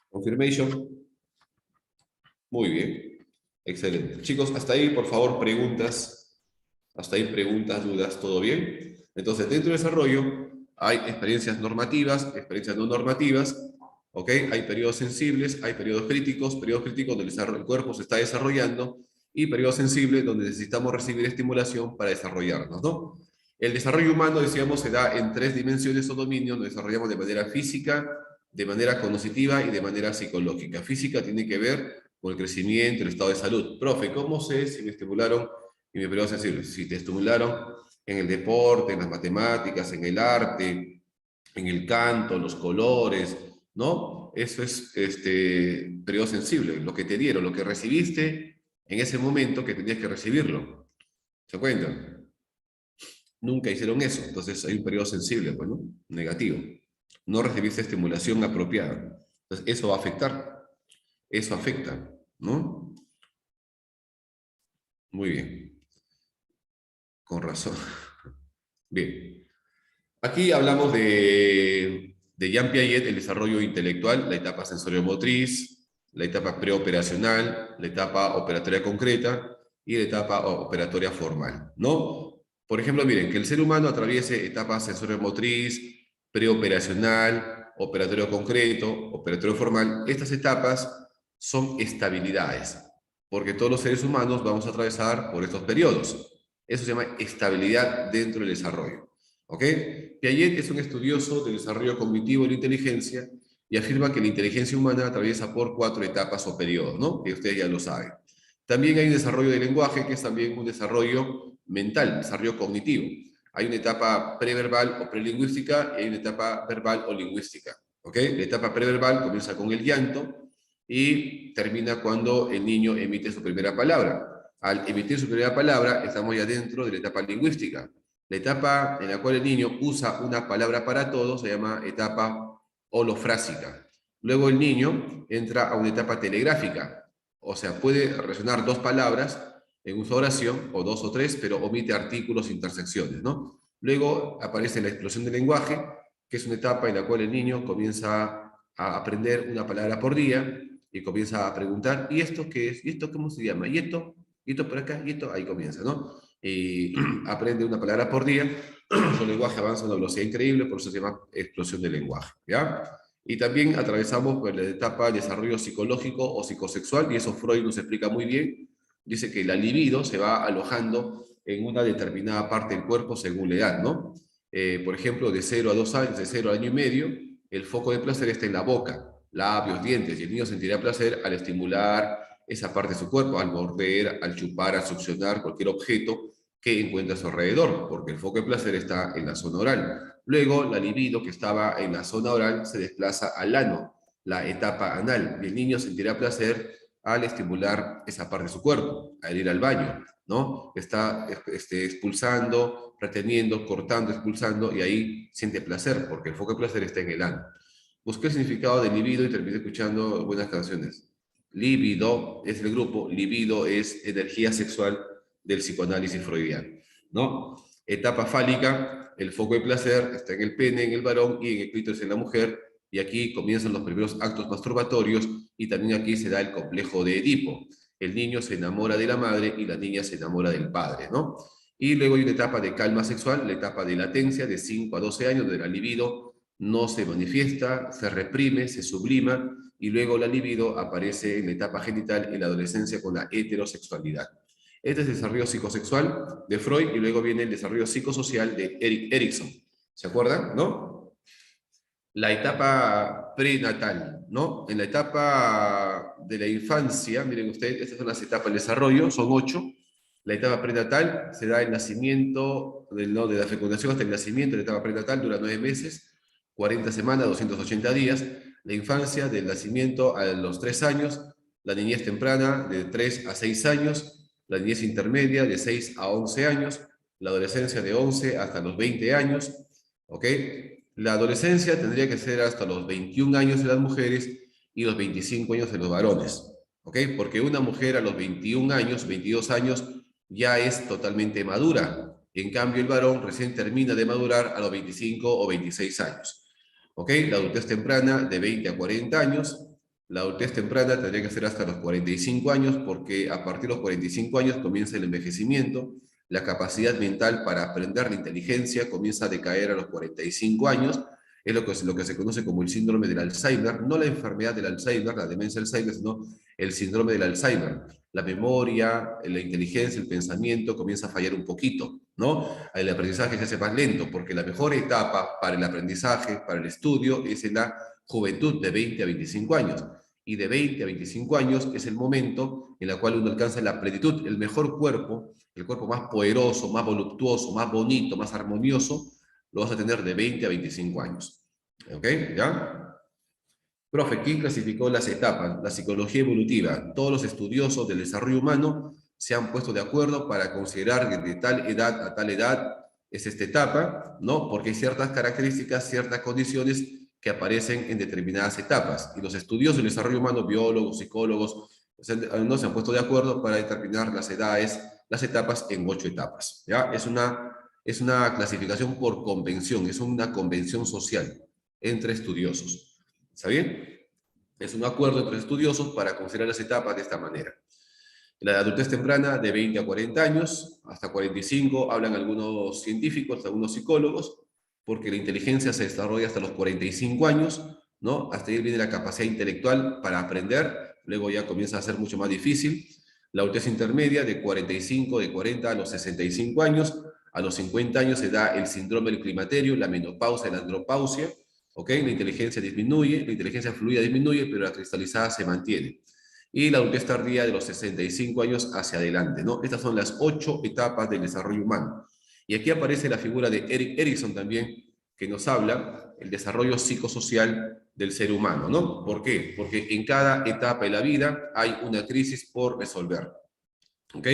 Confirmation. Muy bien. Excelente. Chicos, hasta ahí, por favor, preguntas. Hasta ahí, preguntas, dudas, ¿todo bien? Entonces, dentro del desarrollo hay experiencias normativas, experiencias no normativas, ¿ok? Hay periodos sensibles, hay periodos críticos donde el cuerpo se está desarrollando, y periodos sensibles donde necesitamos recibir estimulación para desarrollarnos, ¿no? El desarrollo humano, decíamos, se da en 3 dimensiones o dominios. Nos desarrollamos de manera física, de manera cognitiva y de manera psicológica. Física tiene que ver con el crecimiento, el estado de salud. Profe, ¿cómo sé si me estimularon y mi periodo sensible? Si te estimularon en el deporte, en las matemáticas, en el arte, en el canto, los colores, ¿no? Eso es periodo sensible, lo que te dieron, lo que recibiste en ese momento que tenías que recibirlo. ¿Se cuenta? Nunca hicieron eso, entonces hay un periodo sensible, pues, ¿no? Negativo. No recibiste estimulación apropiada. Entonces, eso va a afectar. Eso afecta, ¿no? Muy bien. Con razón. Bien. Aquí hablamos de Jean Piaget, el desarrollo intelectual, la etapa sensorio-motriz, la etapa preoperacional, la etapa operatoria concreta y la etapa operatoria formal, ¿no? Por ejemplo, miren, que el ser humano atraviese etapas sensorio-motriz, preoperacional, operatorio concreto, operatorio formal. Estas etapas son estabilidades, porque todos los seres humanos vamos a atravesar por estos periodos. Eso se llama estabilidad dentro del desarrollo. ¿Ok? Piaget es un estudioso del desarrollo cognitivo y la inteligencia, y afirma que la inteligencia humana atraviesa por 4 etapas o periodos, ¿no? Que ustedes ya lo saben. También hay un desarrollo del lenguaje, que es también un desarrollo mental, desarrollo cognitivo. Hay una etapa preverbal o prelingüística y hay una etapa verbal o lingüística. ¿Ok? La etapa preverbal comienza con el llanto y termina cuando el niño emite su primera palabra. Al emitir su primera palabra, estamos ya dentro de la etapa lingüística. La etapa en la cual el niño usa una palabra para todo se llama etapa holofrásica. Luego el niño entra a una etapa telegráfica, o sea, puede relacionar 2 palabras en una oración, o 2 o 3, pero omite artículos e intersecciones, ¿no? Luego aparece la explosión del lenguaje, que es una etapa en la cual el niño comienza a aprender una palabra por día y comienza a preguntar, ¿y esto qué es? ¿Y esto cómo se llama? ¿Y esto? ¿Y esto por acá? ¿Y esto? Ahí comienza, ¿no? Y aprende una palabra por día. Su lenguaje avanza a una velocidad increíble, por eso se llama explosión del lenguaje, ¿ya? Y también atravesamos por la etapa de desarrollo psicológico o psicosexual, y eso Freud nos explica muy bien. Dice que la libido se va alojando en una determinada parte del cuerpo según la edad, ¿no? Por ejemplo, de 0 a 2 años, de 0 a año y medio, el foco de placer está en la boca, labios, dientes, y el niño sentirá placer al estimular esa parte de su cuerpo, al morder, al chupar, al succionar cualquier objeto que encuentra a su alrededor, porque el foco de placer está en la zona oral. Luego, la libido que estaba en la zona oral se desplaza al ano, la etapa anal, y el niño sentirá placer al estimular esa parte de su cuerpo, al ir al baño, ¿no? Está expulsando, reteniendo, cortando, expulsando, y ahí siente placer, porque el foco de placer está en el ano. Busqué el significado de libido y terminé escuchando buenas canciones. Libido es el grupo, libido es energía sexual del psicoanálisis freudiano, ¿no? Etapa fálica, el foco de placer está en el pene, en el varón, y en el clítoris en la mujer, y aquí comienzan los primeros actos masturbatorios, y también aquí se da el complejo de Edipo. El niño se enamora de la madre y la niña se enamora del padre, ¿no? Y luego hay una etapa de calma sexual, la etapa de latencia de 5 a 12 años, donde la libido no se manifiesta, se reprime, se sublima, y luego la libido aparece en la etapa genital en la adolescencia con la heterosexualidad. Este es el desarrollo psicosexual de Freud, y luego viene el desarrollo psicosocial de Erik Erikson. ¿Se acuerdan? ¿No? La etapa prenatal, ¿no? En la etapa de la infancia, miren ustedes, estas son las etapas del desarrollo, son 8. La etapa prenatal se da el nacimiento, ¿no? De la fecundación hasta el nacimiento. La etapa prenatal dura 9 meses, 40 semanas, 280 días. La infancia, del nacimiento a los 3 años. La niñez temprana, de 3 a 6 años. La niñez intermedia, de 6 a 11 años. La adolescencia, de 11 hasta los 20 años. ¿Ok? La adolescencia tendría que ser hasta los 21 años de las mujeres y los 25 años de los varones. ¿Ok? Porque una mujer a los 21 años, 22 años, ya es totalmente madura. En cambio, el varón recién termina de madurar a los 25 o 26 años. ¿Ok? La adultez temprana de 20 a 40 años. La adultez temprana tendría que ser hasta los 45 años, porque a partir de los 45 años comienza el envejecimiento. La capacidad mental para aprender la inteligencia comienza a decaer a los 45 años, Es lo que se conoce como el síndrome del Alzheimer, no la enfermedad del Alzheimer, la demencia del Alzheimer, sino el síndrome del Alzheimer. La memoria, la inteligencia, el pensamiento comienza a fallar un poquito, ¿no? El aprendizaje se hace más lento, porque la mejor etapa para el aprendizaje, para el estudio, es en la juventud de 20 a 25 años. Y de 20 a 25 años es el momento en el cual uno alcanza la plenitud, el mejor cuerpo, el cuerpo más poderoso, más voluptuoso, más bonito, más armonioso, lo vas a tener de 20 a 25 años. ¿Ok? ¿Ya? Profe, ¿quién clasificó las etapas? La psicología evolutiva. Todos los estudiosos del desarrollo humano se han puesto de acuerdo para considerar que de tal edad a tal edad es esta etapa, ¿no? Porque hay ciertas características, ciertas condiciones que aparecen en determinadas etapas. Y los estudiosos del desarrollo humano, biólogos, psicólogos, no se han puesto de acuerdo para determinar las edades, las etapas en 8 etapas. ¿Ya? Es una clasificación por convención, es una convención social entre estudiosos. ¿Está bien? Es un acuerdo entre estudiosos para considerar las etapas de esta manera. La adultez temprana de 20 a 40 años, hasta 45, hablan algunos científicos, algunos psicólogos, porque la inteligencia se desarrolla hasta los 45 años, ¿no? Hasta ahí viene la capacidad intelectual para aprender, luego ya comienza a ser mucho más difícil. La adultez intermedia de 45, de 40 a los 65 años, a los 50 años se da el síndrome del climaterio, la menopausia, la andropausia, ¿ok? La inteligencia disminuye, la inteligencia fluida disminuye, pero la cristalizada se mantiene. Y la adultez tardía de los 65 años hacia adelante, ¿no? Estas son las 8 etapas del desarrollo humano. Y aquí aparece la figura de Erik Erikson también, que nos habla el desarrollo psicosocial del ser humano, ¿no? ¿Por qué? Porque en cada etapa de la vida hay una crisis por resolver, ¿ok?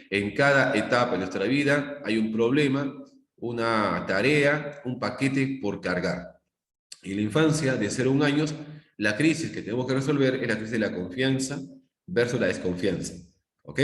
En cada etapa de nuestra vida hay un problema, una tarea, un paquete por cargar. En la infancia, de 0 a 1 años, la crisis que tenemos que resolver es la crisis de la confianza versus la desconfianza. ¿Ok?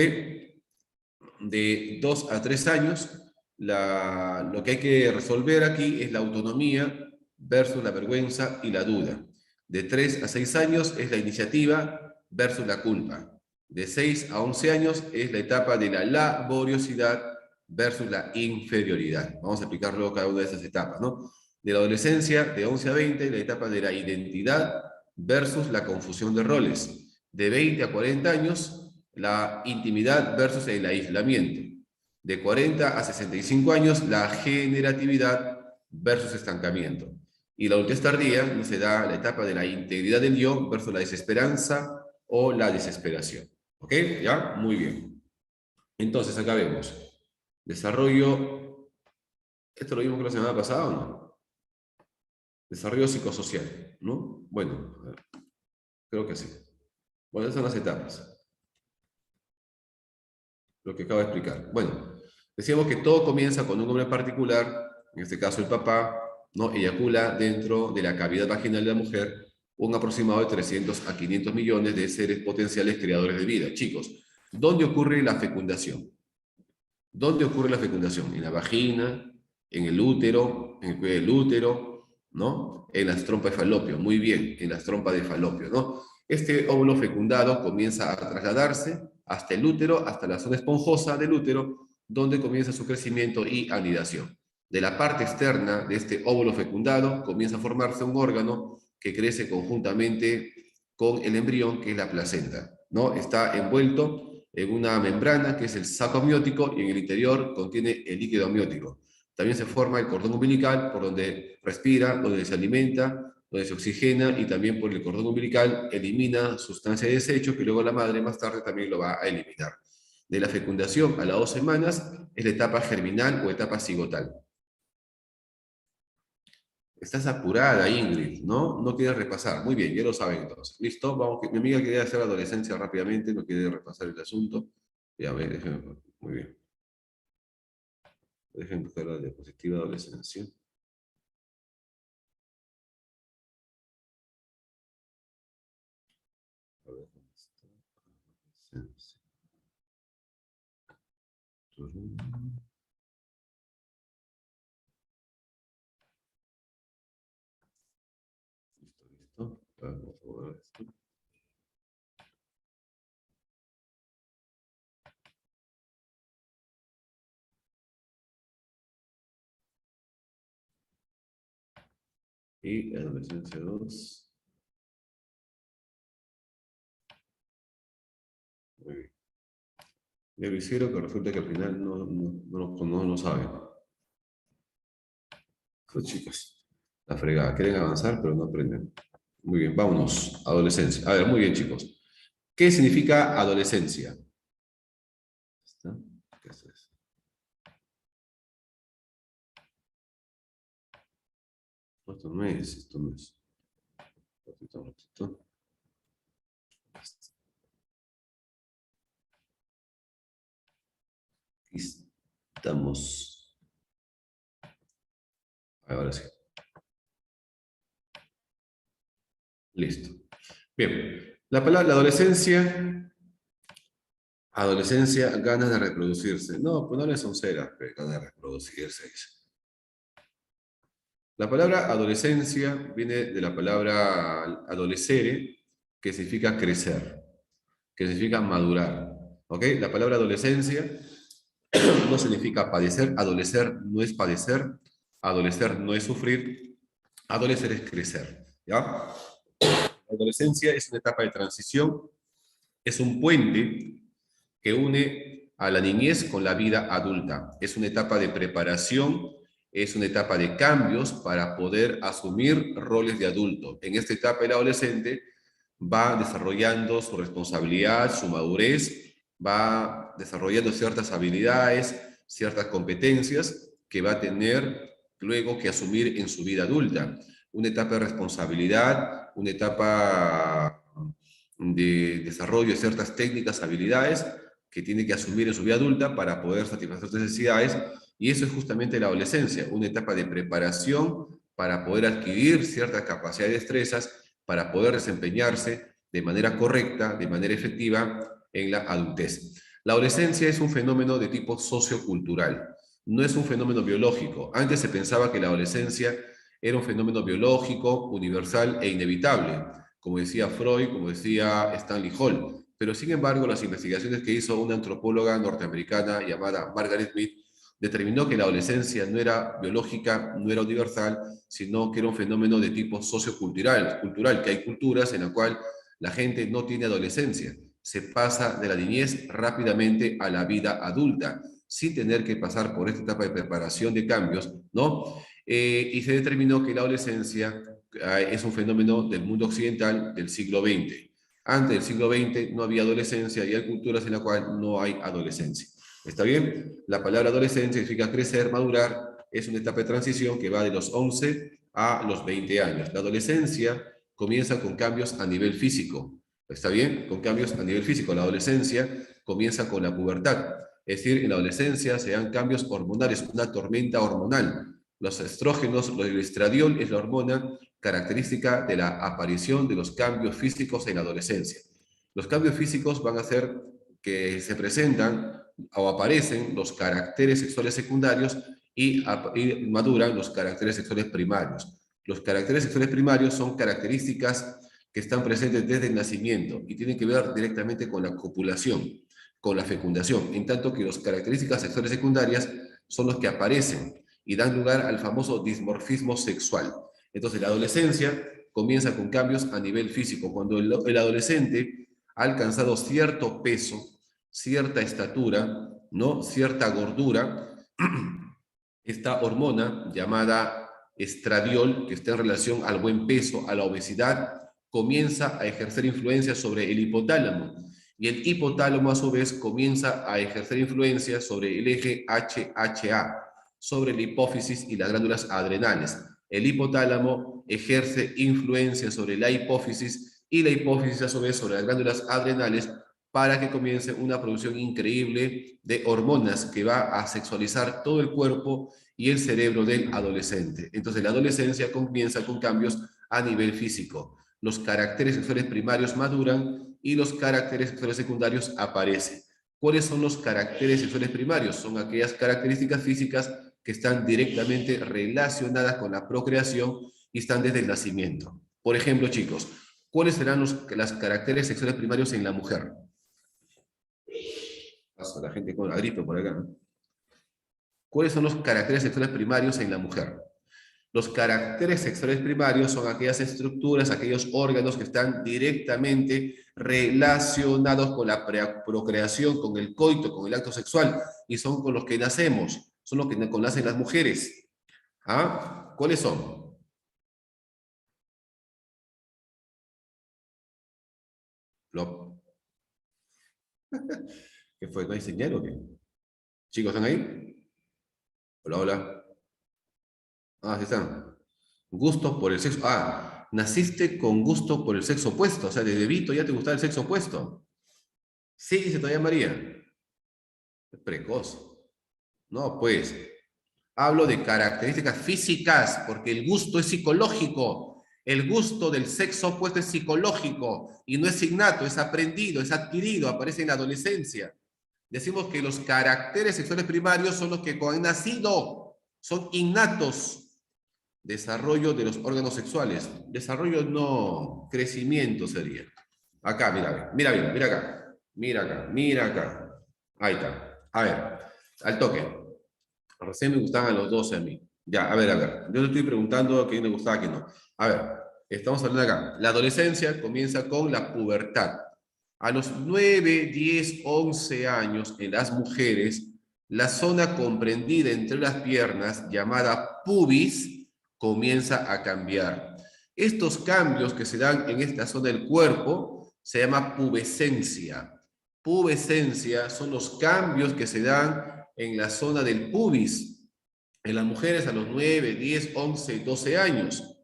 De 2 a 3 años, lo que hay que resolver aquí es la autonomía versus la vergüenza y la duda. De 3 a 6 años es la iniciativa versus la culpa. De 6 a 11 años es la etapa de la laboriosidad versus la inferioridad. Vamos a aplicar luego cada una de esas etapas, ¿no? De la adolescencia, de 11 a 20, la etapa de la identidad versus la confusión de roles. De 20 a 40 años, la intimidad versus el aislamiento. De 40 a 65 años, la generatividad versus estancamiento. Y la adultez tardía se da la etapa de la integridad del yo versus la desesperanza o la desesperación. ¿Ok? ¿Ya? Muy bien. Entonces, acá vemos. Desarrollo. ¿Esto lo vimos la semana pasada o no? Desarrollo psicosocial, ¿no? Bueno, creo que sí. Bueno, esas son las etapas. Lo que acabo de explicar. Bueno, decíamos que todo comienza con un hombre particular, en este caso el papá, ¿no? Eyacula dentro de la cavidad vaginal de la mujer un aproximado de 300 a 500 millones de seres potenciales creadores de vida. Chicos, ¿dónde ocurre la fecundación? ¿Dónde ocurre la fecundación? En la vagina, en el útero, en el cuello del útero, ¿no? En las trompas de falopio, muy bien, en las trompas de falopio, ¿no? Este óvulo fecundado comienza a trasladarse hasta el útero, hasta la zona esponjosa del útero, donde comienza su crecimiento y anidación. De la parte externa de este óvulo fecundado comienza a formarse un órgano que crece conjuntamente con el embrión, que es la placenta, ¿no? Está envuelto en una membrana que es el saco amniótico y en el interior contiene el líquido amniótico. También se forma el cordón umbilical por donde respira, donde se alimenta, donde se oxigena y también por el cordón umbilical elimina sustancia de desecho que luego la madre más tarde también lo va a eliminar. De la fecundación a las 2 semanas es la etapa germinal o etapa cigotal. Estás apurada, Ingrid, ¿no? No quieres repasar. Muy bien, ya lo saben entonces. ¿Listo? Vamos, mi amiga quería hacer adolescencia rápidamente, no quiere repasar el asunto. Ya, a ver, déjenme. Muy bien. Déjenme buscar la diapositiva de adolescencia. A ver, ¿dónde está? Adolescencia. Turun. Listo, listo. Vamos a ver esto. Y adolescencia 2. Muy bien. Ya lo hicieron, que resulta que al final no lo saben. Los chicos, la fregada. Quieren avanzar, pero no aprenden. Muy bien, vámonos. Adolescencia. A ver, muy bien, chicos. ¿Qué significa adolescencia? ¿Está? ¿Qué es eso? Esto no es, esto no es. Ratito, ratito. Aquí estamos. Ahora sí. Listo. Bien. La adolescencia. Adolescencia, ganas de reproducirse. No, pues no le son ceras, pero ganas de reproducirse. Dice. La palabra adolescencia viene de la palabra adolescere, que significa crecer, que significa madurar. ¿Ok? La palabra adolescencia no significa padecer. Adolecer no es padecer. Adolecer no es sufrir. Adolecer es crecer. ¿Ya? La adolescencia es una etapa de transición, es un puente que une a la niñez con la vida adulta. Es una etapa de preparación, es una etapa de cambios para poder asumir roles de adulto. En esta etapa el adolescente va desarrollando su responsabilidad, su madurez, va desarrollando ciertas habilidades, ciertas competencias que va a tener luego que asumir en su vida adulta. Una etapa de responsabilidad, una etapa de desarrollo de ciertas técnicas, habilidades que tiene que asumir en su vida adulta para poder satisfacer sus necesidades. Y eso es justamente la adolescencia, una etapa de preparación para poder adquirir ciertas capacidades y destrezas para poder desempeñarse de manera correcta, de manera efectiva en la adultez. La adolescencia es un fenómeno de tipo sociocultural, no es un fenómeno biológico. Antes se pensaba que la adolescencia era un fenómeno biológico, universal e inevitable, como decía Freud, como decía Stanley Hall. Pero sin embargo, las investigaciones que hizo una antropóloga norteamericana llamada Margaret Mead determinó que la adolescencia no era biológica, no era universal, sino que era un fenómeno de tipo sociocultural, que hay culturas en la cual la gente no tiene adolescencia, se pasa de la niñez rápidamente a la vida adulta, sin tener que pasar por esta etapa de preparación de cambios, ¿no? Y se determinó que la adolescencia es un fenómeno del mundo occidental del siglo XX. Antes del siglo XX no había adolescencia y hay culturas en las cuales no hay adolescencia. ¿Está bien? La palabra adolescencia significa crecer, madurar, es una etapa de transición que va de los 11 a los 20 años. La adolescencia comienza con cambios a nivel físico. ¿Está bien? Con cambios a nivel físico. La adolescencia comienza con la pubertad. Es decir, en la adolescencia se dan cambios hormonales, una tormenta hormonal. Los estrógenos, el estradiol es la hormona característica de la aparición de los cambios físicos en la adolescencia. Los cambios físicos van a hacer que se presentan o aparecen los caracteres sexuales secundarios y maduran los caracteres sexuales primarios. Los caracteres sexuales primarios son características que están presentes desde el nacimiento y tienen que ver directamente con la copulación, con la fecundación, en tanto que las características sexuales secundarias son los que aparecen y dan lugar al famoso dimorfismo sexual. Entonces, la adolescencia comienza con cambios a nivel físico. Cuando el adolescente ha alcanzado cierto peso, cierta estatura, ¿no? Cierta gordura, esta hormona llamada estradiol, que está en relación al buen peso, a la obesidad, comienza a ejercer influencia sobre el hipotálamo. Y el hipotálamo, a su vez, comienza a ejercer influencia sobre el eje HHA, sobre la hipófisis y las glándulas adrenales. El hipotálamo ejerce influencia sobre la hipófisis y la hipófisis, a su vez, sobre las glándulas adrenales, para que comience una producción increíble de hormonas que va a sexualizar todo el cuerpo y el cerebro del adolescente. Entonces la adolescencia comienza con cambios a nivel físico. Los caracteres sexuales primarios maduran y los caracteres sexuales secundarios aparecen. ¿Cuáles son los caracteres sexuales primarios? Son aquellas características físicas que están directamente relacionadas con la procreación y están desde el nacimiento. Por ejemplo, chicos, ¿cuáles serán los caracteres sexuales primarios en la mujer? Pasa la gente con la gripe por acá, ¿no? ¿Cuáles son los caracteres sexuales primarios en la mujer? Los caracteres sexuales primarios son aquellas estructuras, aquellos órganos que están directamente relacionados con la procreación, con el coito, con el acto sexual, y son con los que nacemos, son los que nacen las mujeres. ¿Ah? ¿Cuáles son? ¿Qué fue? ¿No hay señal o qué? ¿Chicos están ahí? Hola, hola. Ah, sí están. Gustos por el sexo. Ah, naciste con gusto por el sexo opuesto. O sea, de bebito ya te gustaba el sexo opuesto. Sí, dice todavía María. Es precoz. No, pues. Hablo de características físicas, porque el gusto es psicológico. El gusto del sexo opuesto es psicológico y no es innato, es aprendido, es adquirido, aparece en la adolescencia. Decimos que los caracteres sexuales primarios son los que han nacido, son innatos. Desarrollo de los órganos sexuales. Desarrollo no, crecimiento sería. Acá, mira, mira, mira, mira acá. Mira acá, mira acá. Ahí está. A ver, al toque. Recién me gustaban los 12 a mí. Ya, a ver, a ver. Yo le estoy preguntando a quién le gustaba, a quién no. A ver, estamos hablando acá. La adolescencia comienza con la pubertad. A los 9, 10, 11 años en las mujeres, la zona comprendida entre las piernas, llamada pubis, comienza a cambiar. Estos cambios que se dan en esta zona del cuerpo se llama pubescencia. Pubescencia son los cambios que se dan en la zona del pubis, en las mujeres a los 9, 10, 11, 12 años.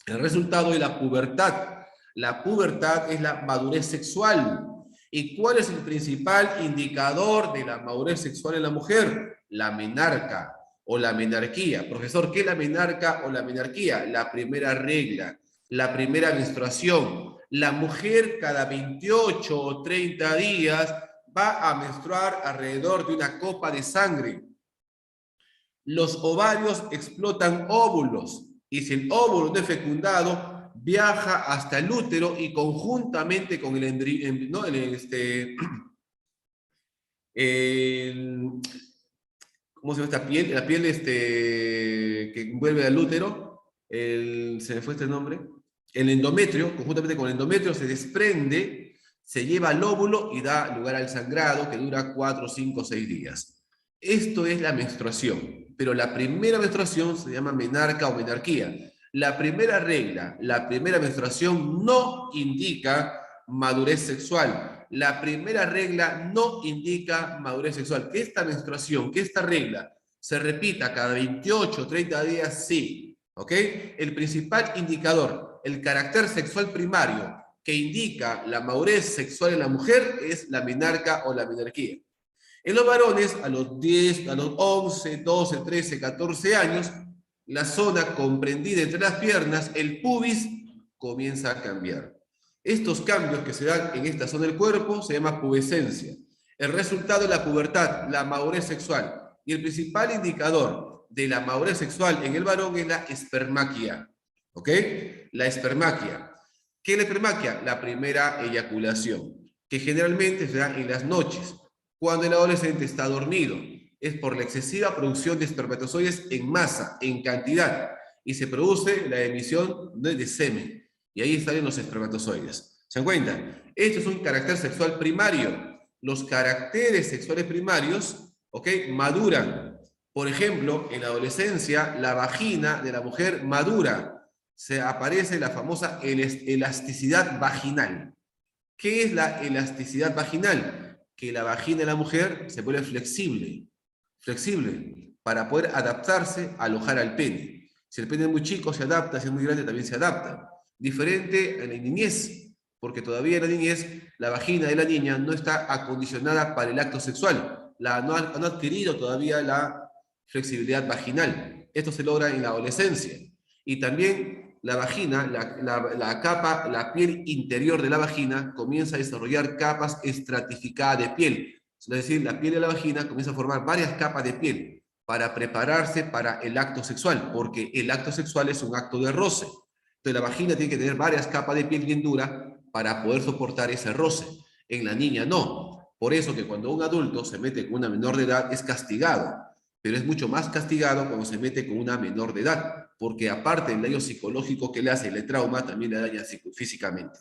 El resultado es la pubertad. La pubertad es la madurez sexual. ¿Y cuál es el principal indicador de la madurez sexual en la mujer? La menarca o la menarquía. Profesor, ¿qué es la menarca o la menarquía? La primera regla, la primera menstruación. La mujer cada 28 o 30 días va a menstruar alrededor de una copa de sangre. Los ovarios explotan óvulos y si el óvulo no es fecundado, viaja hasta el útero y conjuntamente con el, ¿no? ¿Cómo se llama esta piel? La piel que envuelve al útero, se me fue este nombre, el endometrio, conjuntamente con el endometrio se desprende, se lleva al óvulo y da lugar al sangrado que dura 4, 5, 6 días. Esto es la menstruación, pero la primera menstruación se llama menarca o menarquía. La primera regla, la primera menstruación no indica madurez sexual. La primera regla no indica madurez sexual. Que esta menstruación, que esta regla se repita cada 28 o 30 días, sí. ¿Ok? El principal indicador, el carácter sexual primario que indica la madurez sexual en la mujer es la menarca o la menarquía. En los varones, a los 10, a los 11, 12, 13, 14 años, la zona comprendida entre las piernas, el pubis, comienza a cambiar. Estos cambios que se dan en esta zona del cuerpo se llama pubescencia. El resultado es la pubertad, la madurez sexual. Y el principal indicador de la madurez sexual en el varón es la espermaquia. ¿Ok? La espermaquia. ¿Qué es la espermaquia? La primera eyaculación, que generalmente se da en las noches, cuando el adolescente está dormido. Es por la excesiva producción de espermatozoides en masa, en cantidad, y se produce la emisión de semen. Y ahí salen los espermatozoides. ¿Se dan cuenta? Esto es un carácter sexual primario. Los caracteres sexuales primarios, ¿ok?, maduran. Por ejemplo, en la adolescencia, la vagina de la mujer madura. Se aparece la famosa elasticidad vaginal. ¿Qué es la elasticidad vaginal? Que la vagina de la mujer se vuelve flexible, para poder adaptarse, alojar al pene. Si el pene es muy chico, se adapta, si es muy grande, también se adapta. Diferente en la niñez, porque todavía en la niñez la vagina de la niña no está acondicionada para el acto sexual, no ha adquirido todavía la flexibilidad vaginal. Esto se logra en la adolescencia. Y también la vagina, la capa, la piel interior de la vagina comienza a desarrollar capas estratificadas de piel. Es decir, la piel de la vagina comienza a formar varias capas de piel para prepararse para el acto sexual, porque el acto sexual es un acto de roce. Entonces la vagina tiene que tener varias capas de piel bien dura para poder soportar ese roce. En la niña no. Por eso que cuando un adulto se mete con una menor de edad es castigado, pero es mucho más castigado cuando se mete con una menor de edad, porque aparte del daño psicológico que le hace el trauma, también le daña físicamente,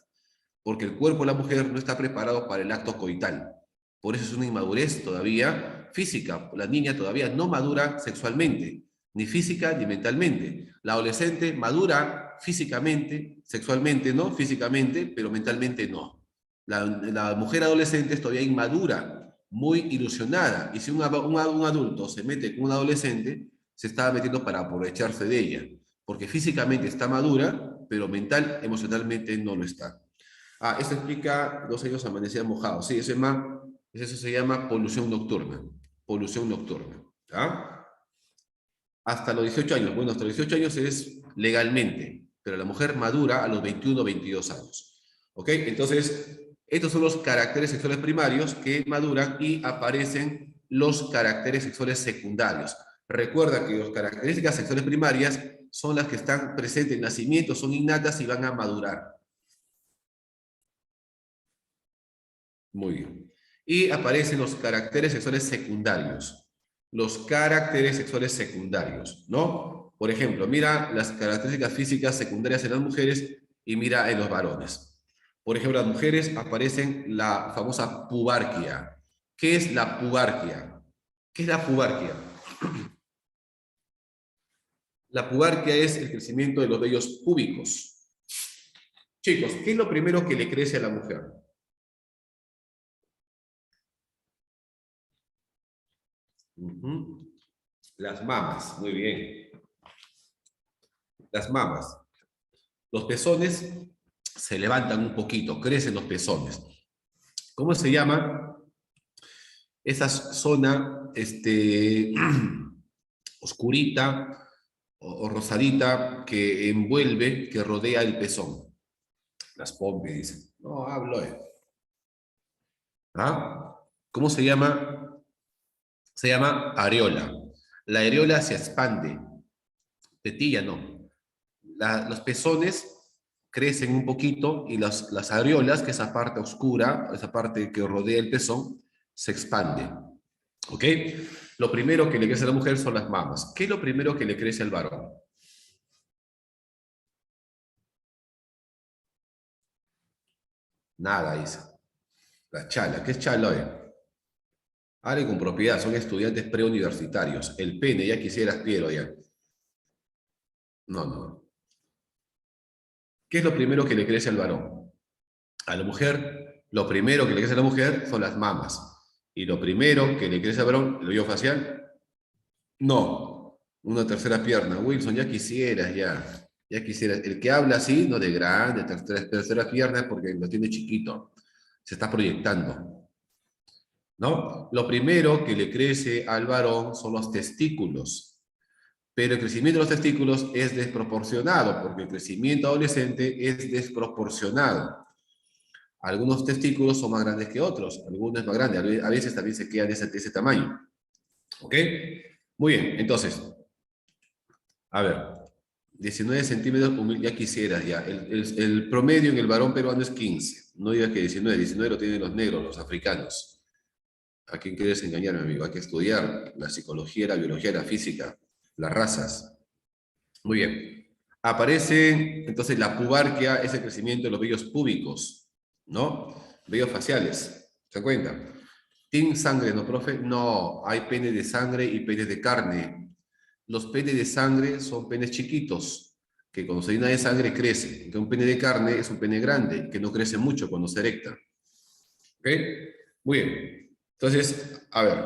porque el cuerpo de la mujer no está preparado para el acto coital. Por eso es una inmadurez todavía física. La niña todavía no madura sexualmente, ni física ni mentalmente. La adolescente madura físicamente, sexualmente no, físicamente, pero mentalmente no. La mujer adolescente es todavía inmadura, muy ilusionada. Y si un adulto se mete con un adolescente, se está metiendo para aprovecharse de ella, porque físicamente está madura, pero mental, emocionalmente no lo está. Ah, esto explica 2 años amanecían mojados. Sí, eso se llama polución nocturna. Polución nocturna. ¿Ah? Hasta los 18 años. Bueno, hasta los 18 años es legalmente, pero la mujer madura a los 21 o 22 años. ¿Ok? Entonces, estos son los caracteres sexuales primarios que maduran y aparecen los caracteres sexuales secundarios. Recuerda que las características sexuales primarias son las que están presentes en nacimiento, son innatas y van a madurar. Muy bien. Y aparecen los caracteres sexuales secundarios. Los caracteres sexuales secundarios, ¿no? Por ejemplo, mira las características físicas secundarias en las mujeres y mira en los varones. Por ejemplo, en las mujeres aparecen la famosa pubarquia. ¿Qué es la pubarquia? ¿Qué es la pubarquia? La pubarquia es el crecimiento de los vellos púbicos. Chicos, ¿qué es lo primero que le crece a la mujer? Las mamas, muy bien. Las mamas. Los pezones se levantan un poquito, crecen los pezones. ¿Cómo se llama esa zona oscurita o rosadita que envuelve, que rodea el pezón? Las pompis, dicen. No, hablo de... ¿Ah? ¿Cómo se llama? Se llama areola. La areola se expande. Tetilla no. Los pezones crecen un poquito y las areolas, que es esa parte oscura, esa parte que rodea el pezón, se expande. ¿Ok? Lo primero que le crece a la mujer son las mamas. ¿Qué es lo primero que le crece al varón? Nada, dice. La chala. ¿Qué es chala hoy? Hable con propiedad, son estudiantes preuniversitarios. El pene, ya quisieras, Piero, ya. No, no. ¿Qué es lo primero que le crece al varón? A la mujer, lo primero que le crece a la mujer son las mamas. Y lo primero que le crece al varón, el vello facial, no. Una tercera pierna. Wilson, ya quisieras, ya. Ya quisieras. El que habla así, no de grande, tercera pierna, es porque lo tiene chiquito. Se está proyectando. ¿No? Lo primero que le crece al varón son los testículos. Pero el crecimiento de los testículos es desproporcionado, porque el crecimiento adolescente es desproporcionado. Algunos testículos son más grandes que otros, algunos más grandes, a veces también se quedan de ese tamaño. ¿Ok? Muy bien, entonces, a ver, 19 centímetros, ya quisieras, ya. El promedio en el varón peruano es 15. No digas que 19, 19 lo tienen los negros, los africanos. ¿A quién quieres engañar, mi amigo? Hay que estudiar la psicología, la biología, la física, las razas. Muy bien. Aparece, entonces, la pubarquia es el crecimiento de los vellos púbicos, ¿no? Vellos faciales. ¿Se dan cuenta? ¿Tienen sangre, no, profe? No, hay penes de sangre y penes de carne. Los penes de sangre son penes chiquitos, que cuando se llena de sangre crece. Que un pene de carne es un pene grande, que no crece mucho cuando se erecta. ¿Ok? Muy bien. Entonces, a ver,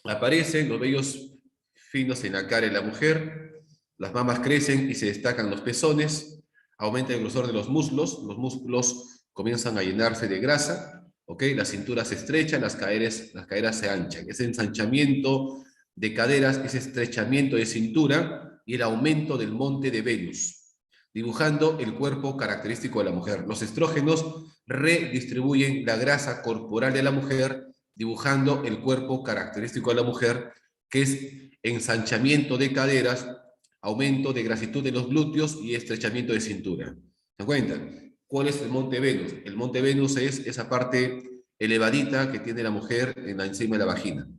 aparecen los vellos finos en la cara de la mujer, las mamas crecen y se destacan los pezones, aumenta el grosor de los músculos comienzan a llenarse de grasa, ¿ok? La cintura se estrecha, las caderas se anchan. Ese ensanchamiento de caderas, ese estrechamiento de cintura y el aumento del monte de Venus, dibujando el cuerpo característico de la mujer. Los estrógenos redistribuyen la grasa corporal de la mujer, dibujando el cuerpo característico de la mujer, que es ensanchamiento de caderas, aumento de grasitud de los glúteos y estrechamiento de cintura. ¿Se dan cuenta? ¿Cuál es el monte Venus? El monte Venus es esa parte elevadita que tiene la mujer encima de la vagina,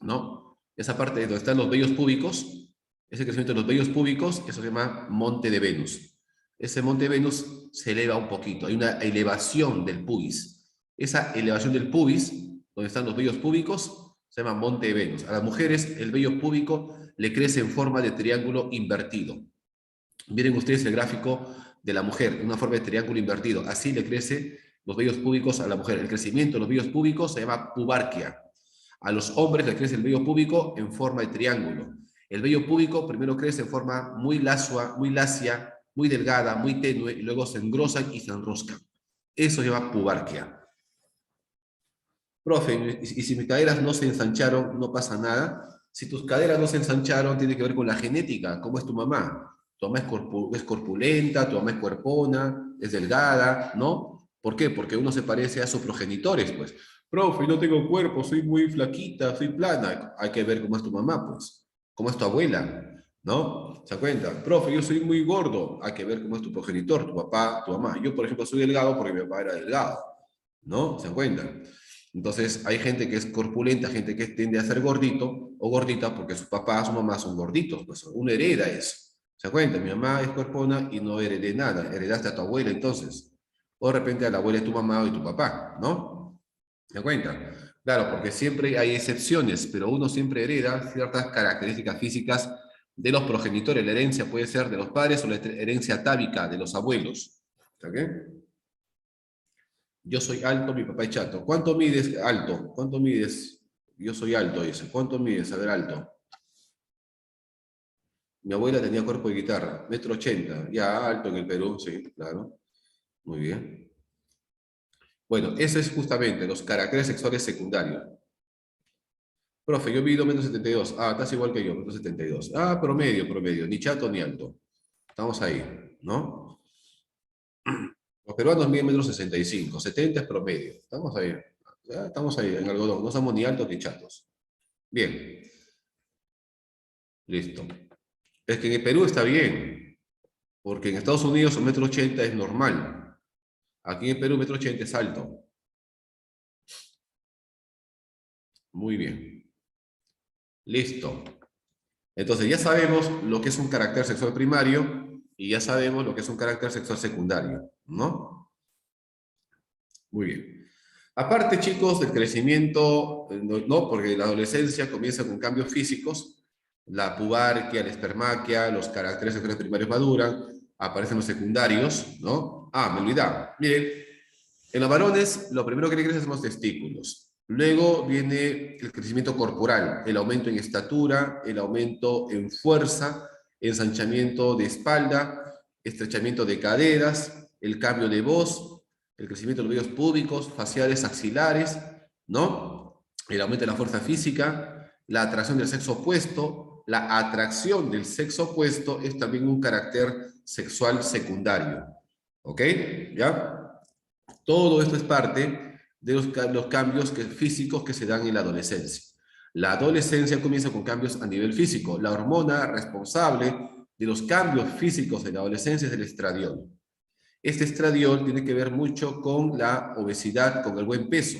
¿no? Esa parte donde están los vellos púbicos, ese crecimiento de los vellos púbicos, eso se llama monte de Venus. Ese monte de Venus se eleva un poquito, hay una elevación del pubis. Esa elevación del pubis, donde están los vellos púbicos, se llama monte de Venus. A las mujeres el vello púbico le crece en forma de triángulo invertido. Miren ustedes el gráfico de la mujer, en una forma de triángulo invertido. Así le crece los vellos púbicos a la mujer. El crecimiento de los vellos púbicos se llama pubarquia. A los hombres les crece el vello púbico en forma de triángulo. El vello púbico primero crece en forma muy lacia, muy delgada, muy tenue, y luego se engrosan y se enroscan. Eso se llama pubarquia. Profe, y si mis caderas no se ensancharon, no pasa nada. Si tus caderas no se ensancharon, tiene que ver con la genética. ¿Cómo es tu mamá? Tu mamá es corpulenta, tu mamá es cuerpona, es delgada, ¿no? ¿Por qué? Porque uno se parece a sus progenitores, pues. Profe, no tengo cuerpo, soy muy flaquita, soy plana. Hay que ver cómo es tu mamá, pues. ¿Cómo es tu abuela? ¿No? ¿Se da cuenta? Profe, yo soy muy gordo. Hay que ver cómo es tu progenitor, tu papá, tu mamá. Yo, por ejemplo, soy delgado porque mi papá era delgado. ¿No? ¿Se dan cuenta? Entonces, hay gente que es corpulenta, gente que tiende a ser gordito o gordita porque sus papás, su mamá son gorditos. Pues uno hereda eso. ¿Se da cuenta? Mi mamá es cuerpona y no heredé nada. Heredaste a tu abuela entonces. O de repente a la abuela es tu mamá o tu papá, ¿no? ¿Se da cuenta? Claro, porque siempre hay excepciones, pero uno siempre hereda ciertas características físicas de los progenitores. La herencia puede ser de los padres o la herencia atávica de los abuelos. ¿Ok? Yo soy alto, mi papá es chato. ¿Cuánto mides alto? ¿Cuánto mides? Yo soy alto, dice. ¿Cuánto mides? A ver, alto. Mi abuela tenía cuerpo de guitarra, 1,80 m. Ya alto en el Perú, sí, claro. Muy bien. Bueno, eso es justamente los caracteres sexuales secundarios. Profe, yo mido 1,72 m. Ah, estás igual que yo, 1,72 m. Ah, promedio. Ni chato ni alto. Estamos ahí, ¿no? Los peruanos miden 1,65 m. 70 es promedio. Estamos ahí. Ya estamos ahí, en algodón. No somos ni altos ni chatos. Bien. Listo. Es que en el Perú está bien, porque en Estados Unidos 1,80 m es normal. Aquí en el Perú 1,80 m es alto. Muy bien. Listo. Entonces ya sabemos lo que es un carácter sexual primario y ya sabemos lo que es un carácter sexual secundario, ¿no? Muy bien. Aparte, chicos, del crecimiento, ¿no? Porque la adolescencia comienza con cambios físicos, la pubarquia, la espermaquia, los caracteres sexuales primarios maduran, aparecen los secundarios, ¿no? Ah, me olvidaba. Miren, en los varones, lo primero que le crecen son los testículos. Luego viene el crecimiento corporal, el aumento en estatura, el aumento en fuerza, ensanchamiento de espalda, estrechamiento de caderas, el cambio de voz, el crecimiento de los vellos púbicos, faciales, axilares, ¿no? El aumento de la fuerza física, la atracción del sexo opuesto. La atracción del sexo opuesto es también un carácter sexual secundario. ¿Ok? ¿Ya? Todo esto es parte de los cambios físicos que se dan en la adolescencia. La adolescencia comienza con cambios a nivel físico. La hormona responsable de los cambios físicos en la adolescencia es el estradiol. Este estradiol tiene que ver mucho con la obesidad, con el buen peso.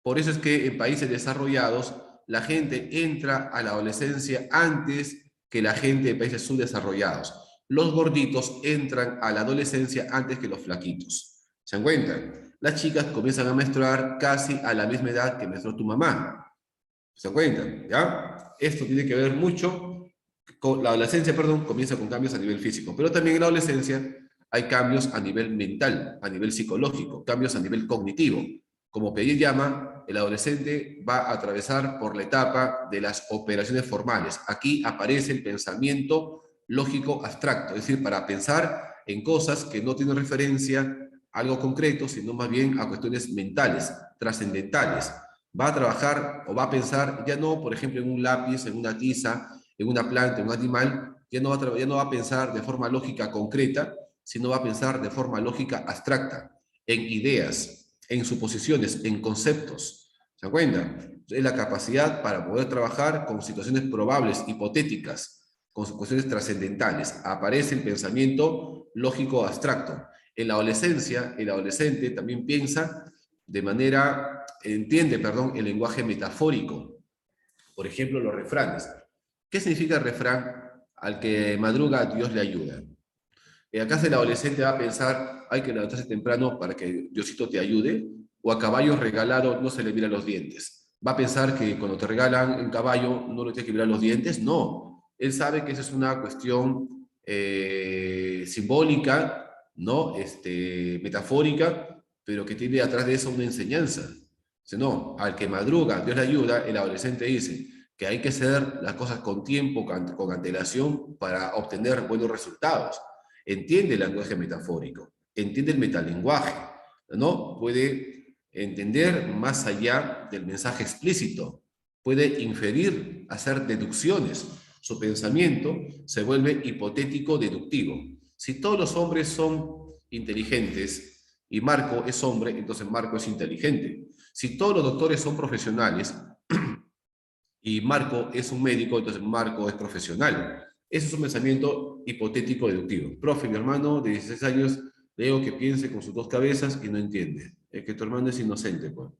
Por eso es que en países desarrollados la gente entra a la adolescencia antes que la gente de países subdesarrollados. Los gorditos entran a la adolescencia antes que los flaquitos. ¿Se dan cuenta? Las chicas comienzan a menstruar casi a la misma edad que menstruó tu mamá. ¿Se dan cuenta? ¿Ya? Esto tiene que ver mucho con la adolescencia, perdón, comienza con cambios a nivel físico, pero también en la adolescencia hay cambios a nivel mental, a nivel psicológico, cambios a nivel cognitivo. Como Piaget llama, el adolescente va a atravesar por la etapa de las operaciones formales. Aquí aparece el pensamiento lógico abstracto, es decir, para pensar en cosas que no tienen referencia a algo concreto, sino más bien a cuestiones mentales, trascendentales. Va a trabajar o va a pensar ya no, por ejemplo, en un lápiz, en una tiza, en una planta, en un animal, ya no va a pensar de forma lógica concreta, sino va a pensar de forma lógica abstracta, en ideas, en suposiciones, en conceptos. ¿Se dan cuenta? Es la capacidad para poder trabajar con situaciones probables, hipotéticas, con cuestiones trascendentales. Aparece el pensamiento lógico abstracto. En la adolescencia, el adolescente también piensa de manera, entiende, perdón, el lenguaje metafórico. Por ejemplo, los refranes. ¿Qué significa refrán? al que madruga, Dios le ayuda. ¿Acaso el adolescente va a pensar, hay que levantarse temprano para que Diosito te ayude? ¿O a caballo regalado no se le miran los dientes? ¿Va a pensar que cuando te regalan un caballo no le tienes que mirar los dientes? No. Él sabe que esa es una cuestión simbólica, ¿no? Metafórica, pero que tiene atrás de eso una enseñanza. Dice, no, al que madruga, Dios le ayuda, el adolescente dice que hay que hacer las cosas con tiempo, con antelación, para obtener buenos resultados. Entiende el lenguaje metafórico, entiende el metalenguaje, ¿no? Puede entender más allá del mensaje explícito, puede inferir, hacer deducciones. Su pensamiento se vuelve hipotético-deductivo. Si todos los hombres son inteligentes y Marco es hombre, entonces Marco es inteligente. Si todos los doctores son profesionales y Marco es un médico, entonces Marco es profesional. Ese es un pensamiento hipotético deductivo. Profe, mi hermano de 16 años, le digo que piense con sus dos cabezas y no entiende. Es que tu hermano es inocente, pues.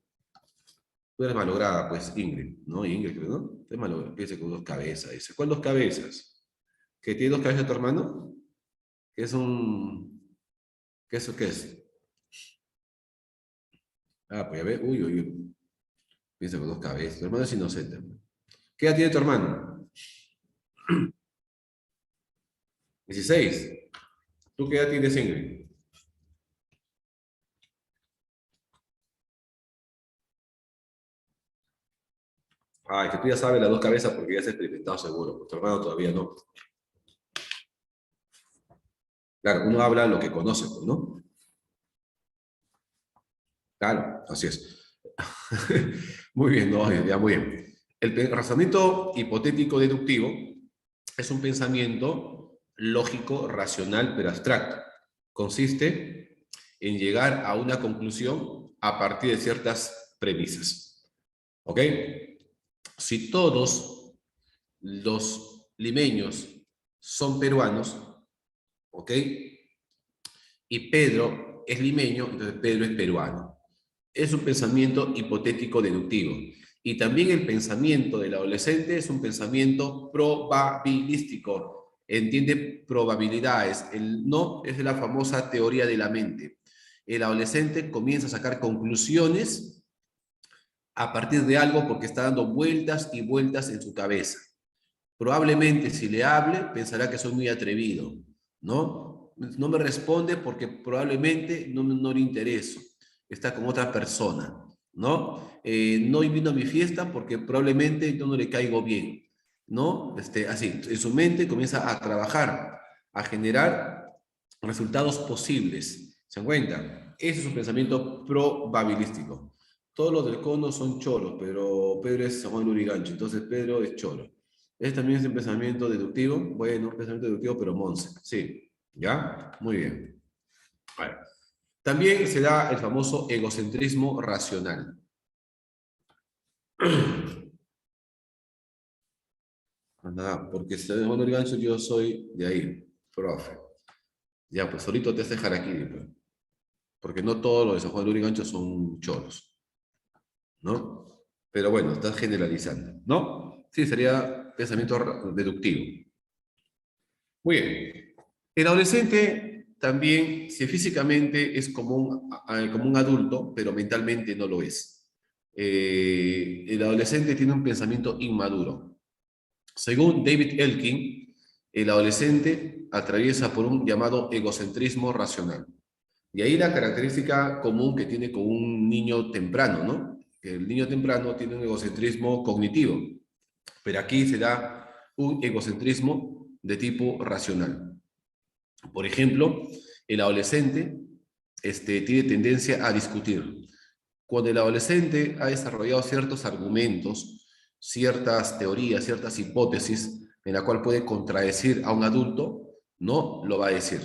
Tú eres malograda, pues, Ingrid, ¿no? Ingrid, creo, ¿no? Tú eres malograda, piense con dos cabezas. Dice, ¿cuál dos cabezas? ¿Que tiene dos cabezas tu hermano? ¿Que es un... ¿Qué eso qué es? Ah, pues ya ve, uy, uy, uy. Piensa con dos cabezas. Tu hermano es inocente. ¿Qué edad tiene tu hermano? 16. ¿Tú qué edad tienes, Ingrid? Ah, es que tú ya sabes las dos cabezas porque ya has experimentado seguro. Pues tu hermano todavía no. Claro, uno habla lo que conoce, pues, ¿no? Claro, así es. Muy bien, no, ya muy bien. El razonamiento hipotético deductivo es un pensamiento lógico, racional, pero abstracto. Consiste en llegar a una conclusión a partir de ciertas premisas. ¿Ok? Si todos los limeños son peruanos, ¿ok? Y Pedro es limeño, entonces Pedro es peruano. Es un pensamiento hipotético deductivo. Y también el pensamiento del adolescente es un pensamiento probabilístico. Entiende probabilidades. El no es de la famosa teoría de la mente. El adolescente comienza a sacar conclusiones a partir de algo porque está dando vueltas y vueltas en su cabeza. Probablemente si le hable pensará que soy muy atrevido, ¿no? No me responde porque probablemente no le intereso, está con otra persona, ¿no? No invito a mi fiesta porque probablemente yo no le caigo bien, ¿no? Así, en su mente comienza a trabajar, a generar resultados posibles. ¿Se dan cuenta? Ese es un pensamiento probabilístico. Todos los del cono son choros, pero Pedro es San Juan Lurigancho, entonces Pedro es choro. Este también es un pensamiento deductivo. Bueno, un pensamiento deductivo, pero Monse. Sí. ¿Ya? Muy bien. Bueno. También se da el famoso egocentrismo racional. Nada, porque si San Juan Lurigancho yo soy de ahí, profe. Ya, pues solito te hace harakiri, pues. Porque no todos los de San Juan Lurigancho son choros, ¿no? Pero bueno, estás generalizando, ¿no? Sí, sería pensamiento deductivo. Muy bien. El adolescente también, si físicamente es como un adulto, pero mentalmente no lo es. El adolescente tiene un pensamiento inmaduro. Según David Elkin, el adolescente atraviesa por un llamado egocentrismo racional. Y ahí la característica común que tiene con un niño temprano, ¿no? El niño temprano tiene un egocentrismo cognitivo, pero aquí se da un egocentrismo de tipo racional. Por ejemplo, el adolescente tiene tendencia a discutir. Cuando el adolescente ha desarrollado ciertos argumentos, ciertas teorías, ciertas hipótesis en la cual puede contradecir a un adulto, no lo va a decir.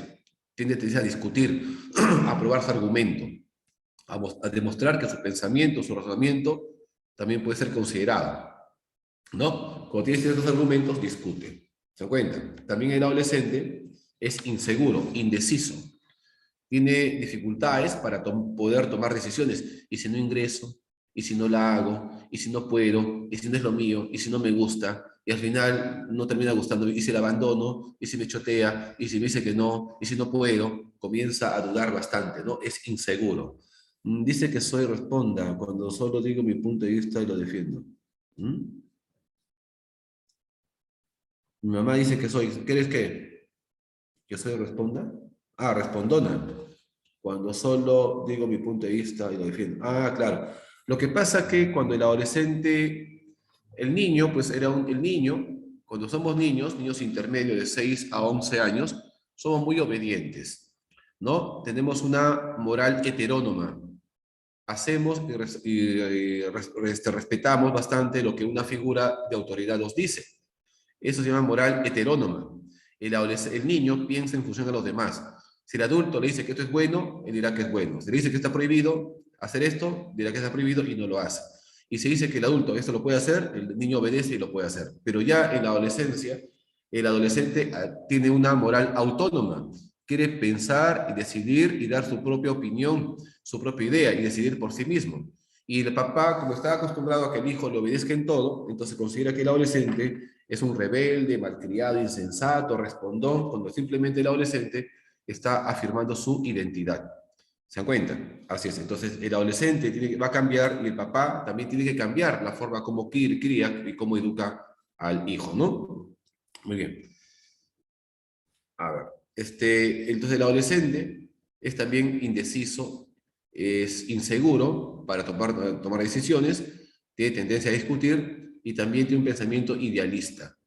Tiene tendencia a discutir, a probar su argumento, a demostrar que su pensamiento, su razonamiento también puede ser considerado, ¿no? Cuando tiene ciertos argumentos, discute. ¿Se dan cuenta? También el adolescente es inseguro, indeciso. Tiene dificultades para poder tomar decisiones. ¿Y si no ingreso? ¿Y si no la hago? ¿Y si no puedo? ¿Y si no es lo mío? ¿Y si no me gusta? y al final no termina gustando, y si la abandono, y si me chotea, y si me dice que no, y si no puedo, comienza a dudar bastante, ¿no? Es inseguro. Dice que soy responda cuando solo digo mi punto de vista y lo defiendo. ¿Mm? Mi mamá dice que soy, ¿quieres qué? ¿Que soy responda? Ah, respondona. Cuando solo digo mi punto de vista y lo defiendo. Ah, claro. Lo que pasa que cuando el adolescente, el niño, pues el niño, cuando somos niños, niños intermedios de 6 a 11 años, somos muy obedientes, ¿no? Tenemos una moral heterónoma. Hacemos respetamos bastante lo que una figura de autoridad nos dice. Eso se llama moral heterónoma. El niño piensa en función de los demás. Si el adulto le dice que esto es bueno, él dirá que es bueno. Si le dice que está prohibido hacer esto, dirá que está prohibido y no lo hace. Y si dice que el adulto esto lo puede hacer, el niño obedece y lo puede hacer. Pero ya en la adolescencia, el adolescente tiene una moral autónoma. Quiere pensar y decidir y dar su propia opinión, su propia idea y decidir por sí mismo. Y el papá, como está acostumbrado a que el hijo le obedezca en todo, entonces considera que el adolescente es un rebelde, malcriado, insensato, respondón, cuando simplemente el adolescente está afirmando su identidad. ¿Se dan cuenta? Así es. Entonces, el adolescente va a cambiar y el papá también tiene que cambiar la forma como cría y cómo educa al hijo, ¿no? Muy bien. A ver. Entonces, el adolescente es también indeciso, es inseguro para tomar decisiones, tiene tendencia a discutir y también tiene un pensamiento idealista.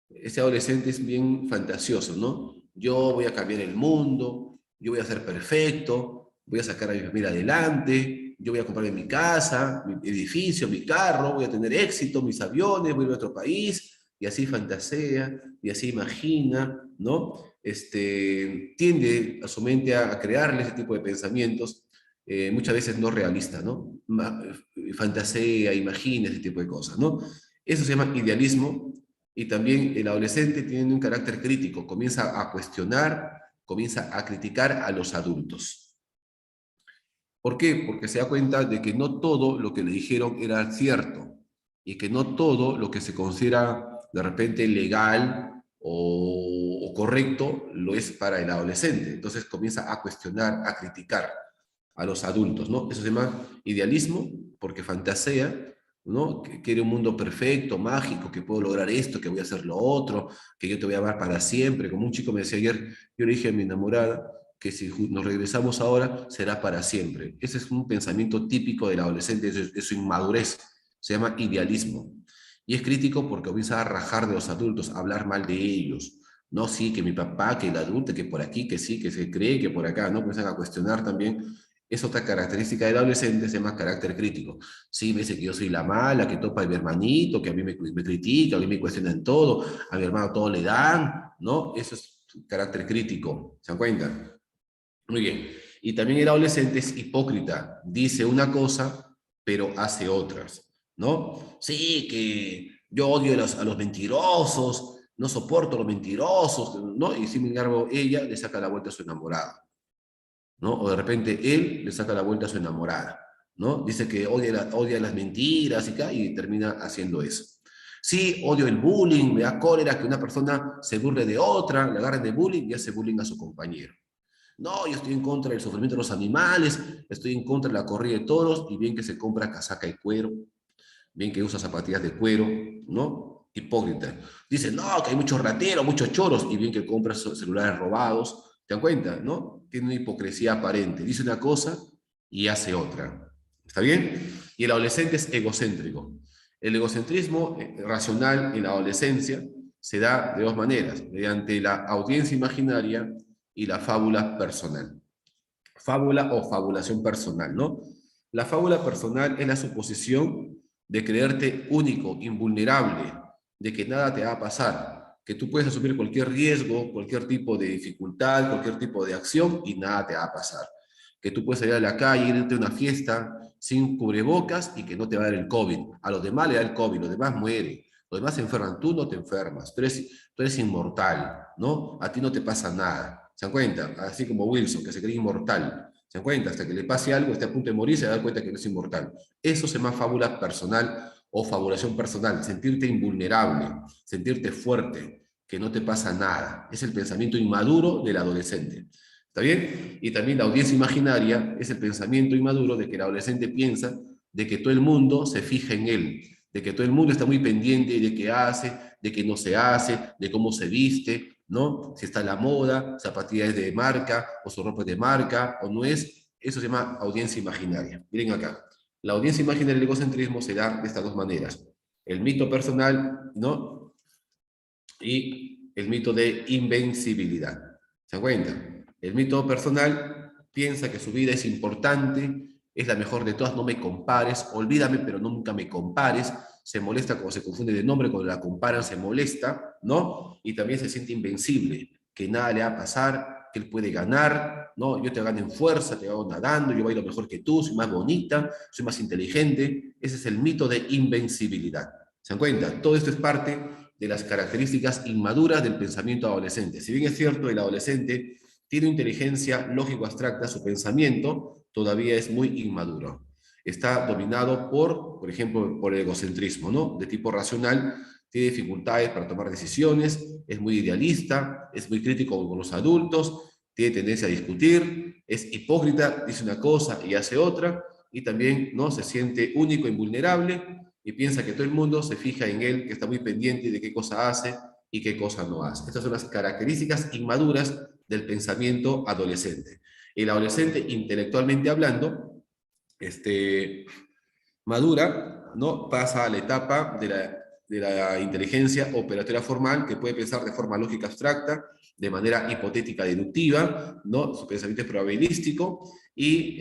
Ese adolescente es bien fantasioso, ¿no? Yo voy a cambiar el mundo, yo voy a ser perfecto, voy a sacar a mi familia adelante, yo voy a comprarme mi casa, mi edificio, mi carro, voy a tener éxito, mis aviones, voy a ir a otro país, y así fantasea, y así imagina, ¿no? Tiende a su mente a crearle ese tipo de pensamientos, muchas veces no realistas, ¿no? Fantasea, imagina ese tipo de cosas, ¿no? Eso se llama idealismo y también el adolescente tiene un carácter crítico, comienza a cuestionar, comienza a criticar a los adultos. ¿Por qué? Porque se da cuenta de que no todo lo que le dijeron era cierto y que no todo lo que se considera de repente legal o correcto lo es para el adolescente. Entonces comienza a cuestionar, a criticar a los adultos, ¿no? Eso se llama idealismo porque fantasea, ¿no? Que quiere un mundo perfecto, mágico, que puedo lograr esto, que voy a hacer lo otro, que yo te voy a amar para siempre. Como un chico me decía ayer, yo le dije a mi enamorada que si nos regresamos ahora será para siempre. Ese es un pensamiento típico del adolescente, de su inmadurez. Se llama idealismo. Y es crítico porque comienza a rajar de los adultos, a hablar mal de ellos. No, sí, que mi papá, que el adulto, que por aquí, que sí, que se cree, que por acá, ¿no? Comienzan a cuestionar también. Es otra característica del adolescente, se llama carácter crítico. Sí, me dice que yo soy la mala, que topa a mi hermanito, que a mí me critica, a mí me cuestionan todo, a mi hermano todo le dan, ¿no? Eso es carácter crítico, ¿se dan cuenta? Muy bien. Y también el adolescente es hipócrita, dice una cosa, pero hace otras, ¿no? Sí, que yo odio a los mentirosos, no soporto a los mentirosos, ¿no? Y sin embargo, ella le saca la vuelta a su enamorado, ¿no? O de repente él le saca la vuelta a su enamorada, ¿no? Dice que odia las mentiras y termina haciendo eso. Sí, odio el bullying, me da cólera que una persona se burle de otra, le agarren de bullying y hace bullying a su compañero. No, yo estoy en contra del sufrimiento de los animales, estoy en contra de la corrida de toros y bien que se compra casaca de cuero, bien que usa zapatillas de cuero, ¿no? Hipócrita. Dice, no, que hay muchos rateros, muchos choros, y bien que compra celulares robados. ¿Te dan cuenta? ¿No? Tiene una hipocresía aparente. Dice una cosa y hace otra. ¿Está bien? Y el adolescente es egocéntrico. El egocentrismo racional en la adolescencia se da de dos maneras, mediante la audiencia imaginaria y la fábula personal. Fábula o fabulación personal, ¿no? La fábula personal es la suposición de creerte único, invulnerable, de que nada te va a pasar, que tú puedes asumir cualquier riesgo, cualquier tipo de dificultad, cualquier tipo de acción y nada te va a pasar. Que tú puedes salir a la calle, irte a una fiesta sin cubrebocas y que no te va a dar el COVID. A los demás le da el COVID, los demás mueren. Los demás se enferman, tú no te enfermas, tú eres inmortal, ¿no? A ti no te pasa nada. ¿Se dan cuenta? Así como Wilson, que se cree inmortal. ¿Se dan cuenta? Hasta que le pase algo, esté a punto de morir, se da cuenta que no es inmortal. Eso se llama fábula personal o fabulación personal, sentirte invulnerable, sentirte fuerte, que no te pasa nada. Es el pensamiento inmaduro del adolescente. ¿Está bien? Y también la audiencia imaginaria es el pensamiento inmaduro de que el adolescente piensa de que todo el mundo se fija en él, de que todo el mundo está muy pendiente de qué hace, de qué no se hace, de cómo se viste, ¿no? Si está en la moda, zapatillas de marca, o su ropa es de marca, o no es. Eso se llama audiencia imaginaria. Miren acá. La audiencia imaginaria del egocentrismo se da de estas dos maneras. El mito personal, ¿no? Y el mito de invencibilidad. ¿Se dan cuenta? El mito personal piensa que su vida es importante, es la mejor de todas, no me compares, olvídame, pero nunca me compares, se molesta cuando se confunde de nombre, cuando la comparan se molesta, ¿no? Y también se siente invencible, que nada le va a pasar, que él puede ganar, ¿no? Yo te gano en fuerza, te hago nadando, yo bailo mejor que tú, soy más bonita, soy más inteligente. Ese es el mito de invencibilidad. ¿Se dan cuenta? Todo esto es parte de las características inmaduras del pensamiento adolescente. Si bien es cierto, el adolescente tiene inteligencia lógico-abstracta, su pensamiento todavía es muy inmaduro. Está dominado por ejemplo, por el egocentrismo, ¿no? De tipo racional, tiene dificultades para tomar decisiones, es muy idealista, es muy crítico con los adultos, tiene tendencia a discutir, es hipócrita, dice una cosa y hace otra, y también, ¿no? Se siente único e invulnerable, y piensa que todo el mundo se fija en él, que está muy pendiente de qué cosa hace y qué cosa no hace. Estas son las características inmaduras del pensamiento adolescente. El adolescente, intelectualmente hablando, madura, ¿no? Pasa a la etapa de la inteligencia operatoria formal, que puede pensar de forma lógica abstracta, de manera hipotética deductiva, ¿no? Su pensamiento es probabilístico y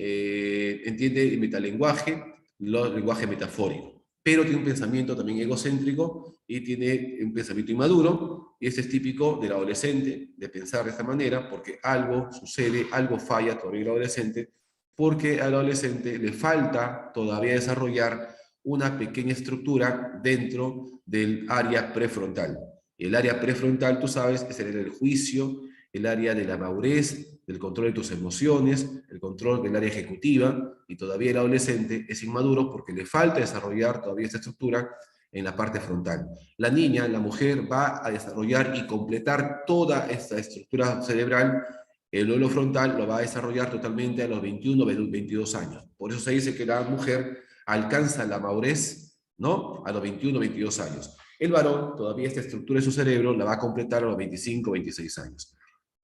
entiende el metalenguaje, el lenguaje metafórico. Pero tiene un pensamiento también egocéntrico y tiene un pensamiento inmaduro, y este es típico del adolescente, de pensar de esta manera, porque algo sucede, algo falla todavía en el adolescente, porque al adolescente le falta todavía desarrollar una pequeña estructura dentro del área prefrontal. Y el área prefrontal, tú sabes, es el área del juicio, el área de la madurez, del control de tus emociones, el control del área ejecutiva, y todavía el adolescente es inmaduro porque le falta desarrollar todavía esta estructura en la parte frontal. La niña, la mujer, va a desarrollar y completar toda esta estructura cerebral. El lóbulo frontal lo va a desarrollar totalmente a los 21, 22 años. Por eso se dice que la mujer alcanza la madurez, ¿no? A los 21, 22 años. El varón, todavía esta estructura de su cerebro la va a completar a los 25, 26 años.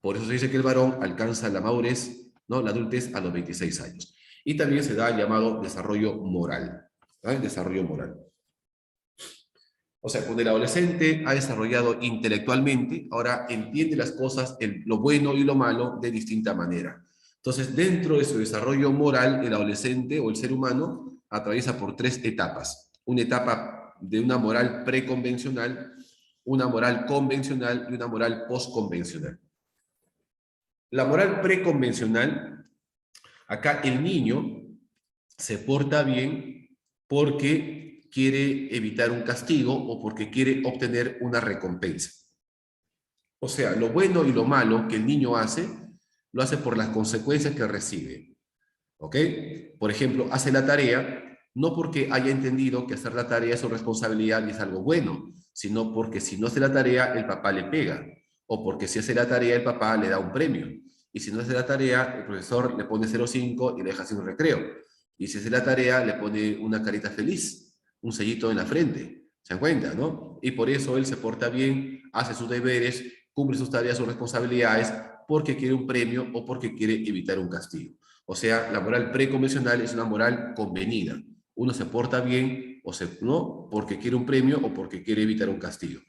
Por eso se dice que el varón alcanza la madurez, ¿no? La adultez a los 26 años. Y también se da el llamado desarrollo moral. ¿Vale? Desarrollo moral. O sea, cuando el adolescente ha desarrollado intelectualmente, ahora entiende las cosas, lo bueno y lo malo, de distinta manera. Entonces, dentro de su desarrollo moral, el adolescente o el ser humano atraviesa por tres etapas. Una etapa de una moral preconvencional, una moral convencional y una moral postconvencional. La moral preconvencional, acá el niño se porta bien porque quiere evitar un castigo o porque quiere obtener una recompensa. O sea, lo bueno y lo malo que el niño hace, lo hace por las consecuencias que recibe. ¿Ok? Por ejemplo, hace la tarea no porque haya entendido que hacer la tarea es su responsabilidad y es algo bueno, sino porque si no hace la tarea, el papá le pega. O porque si hace la tarea, el papá le da un premio. Y si no hace la tarea, el profesor le pone 0,5 y le deja sin un recreo. Y si hace la tarea, le pone una carita feliz, un sellito en la frente. ¿Se dan cuenta, no? Y por eso él se porta bien, hace sus deberes, cumple sus tareas, sus responsabilidades, porque quiere un premio o porque quiere evitar un castigo. O sea, la moral preconvencional es una moral convenida. Uno se porta bien o no porque quiere un premio o porque quiere evitar un castigo.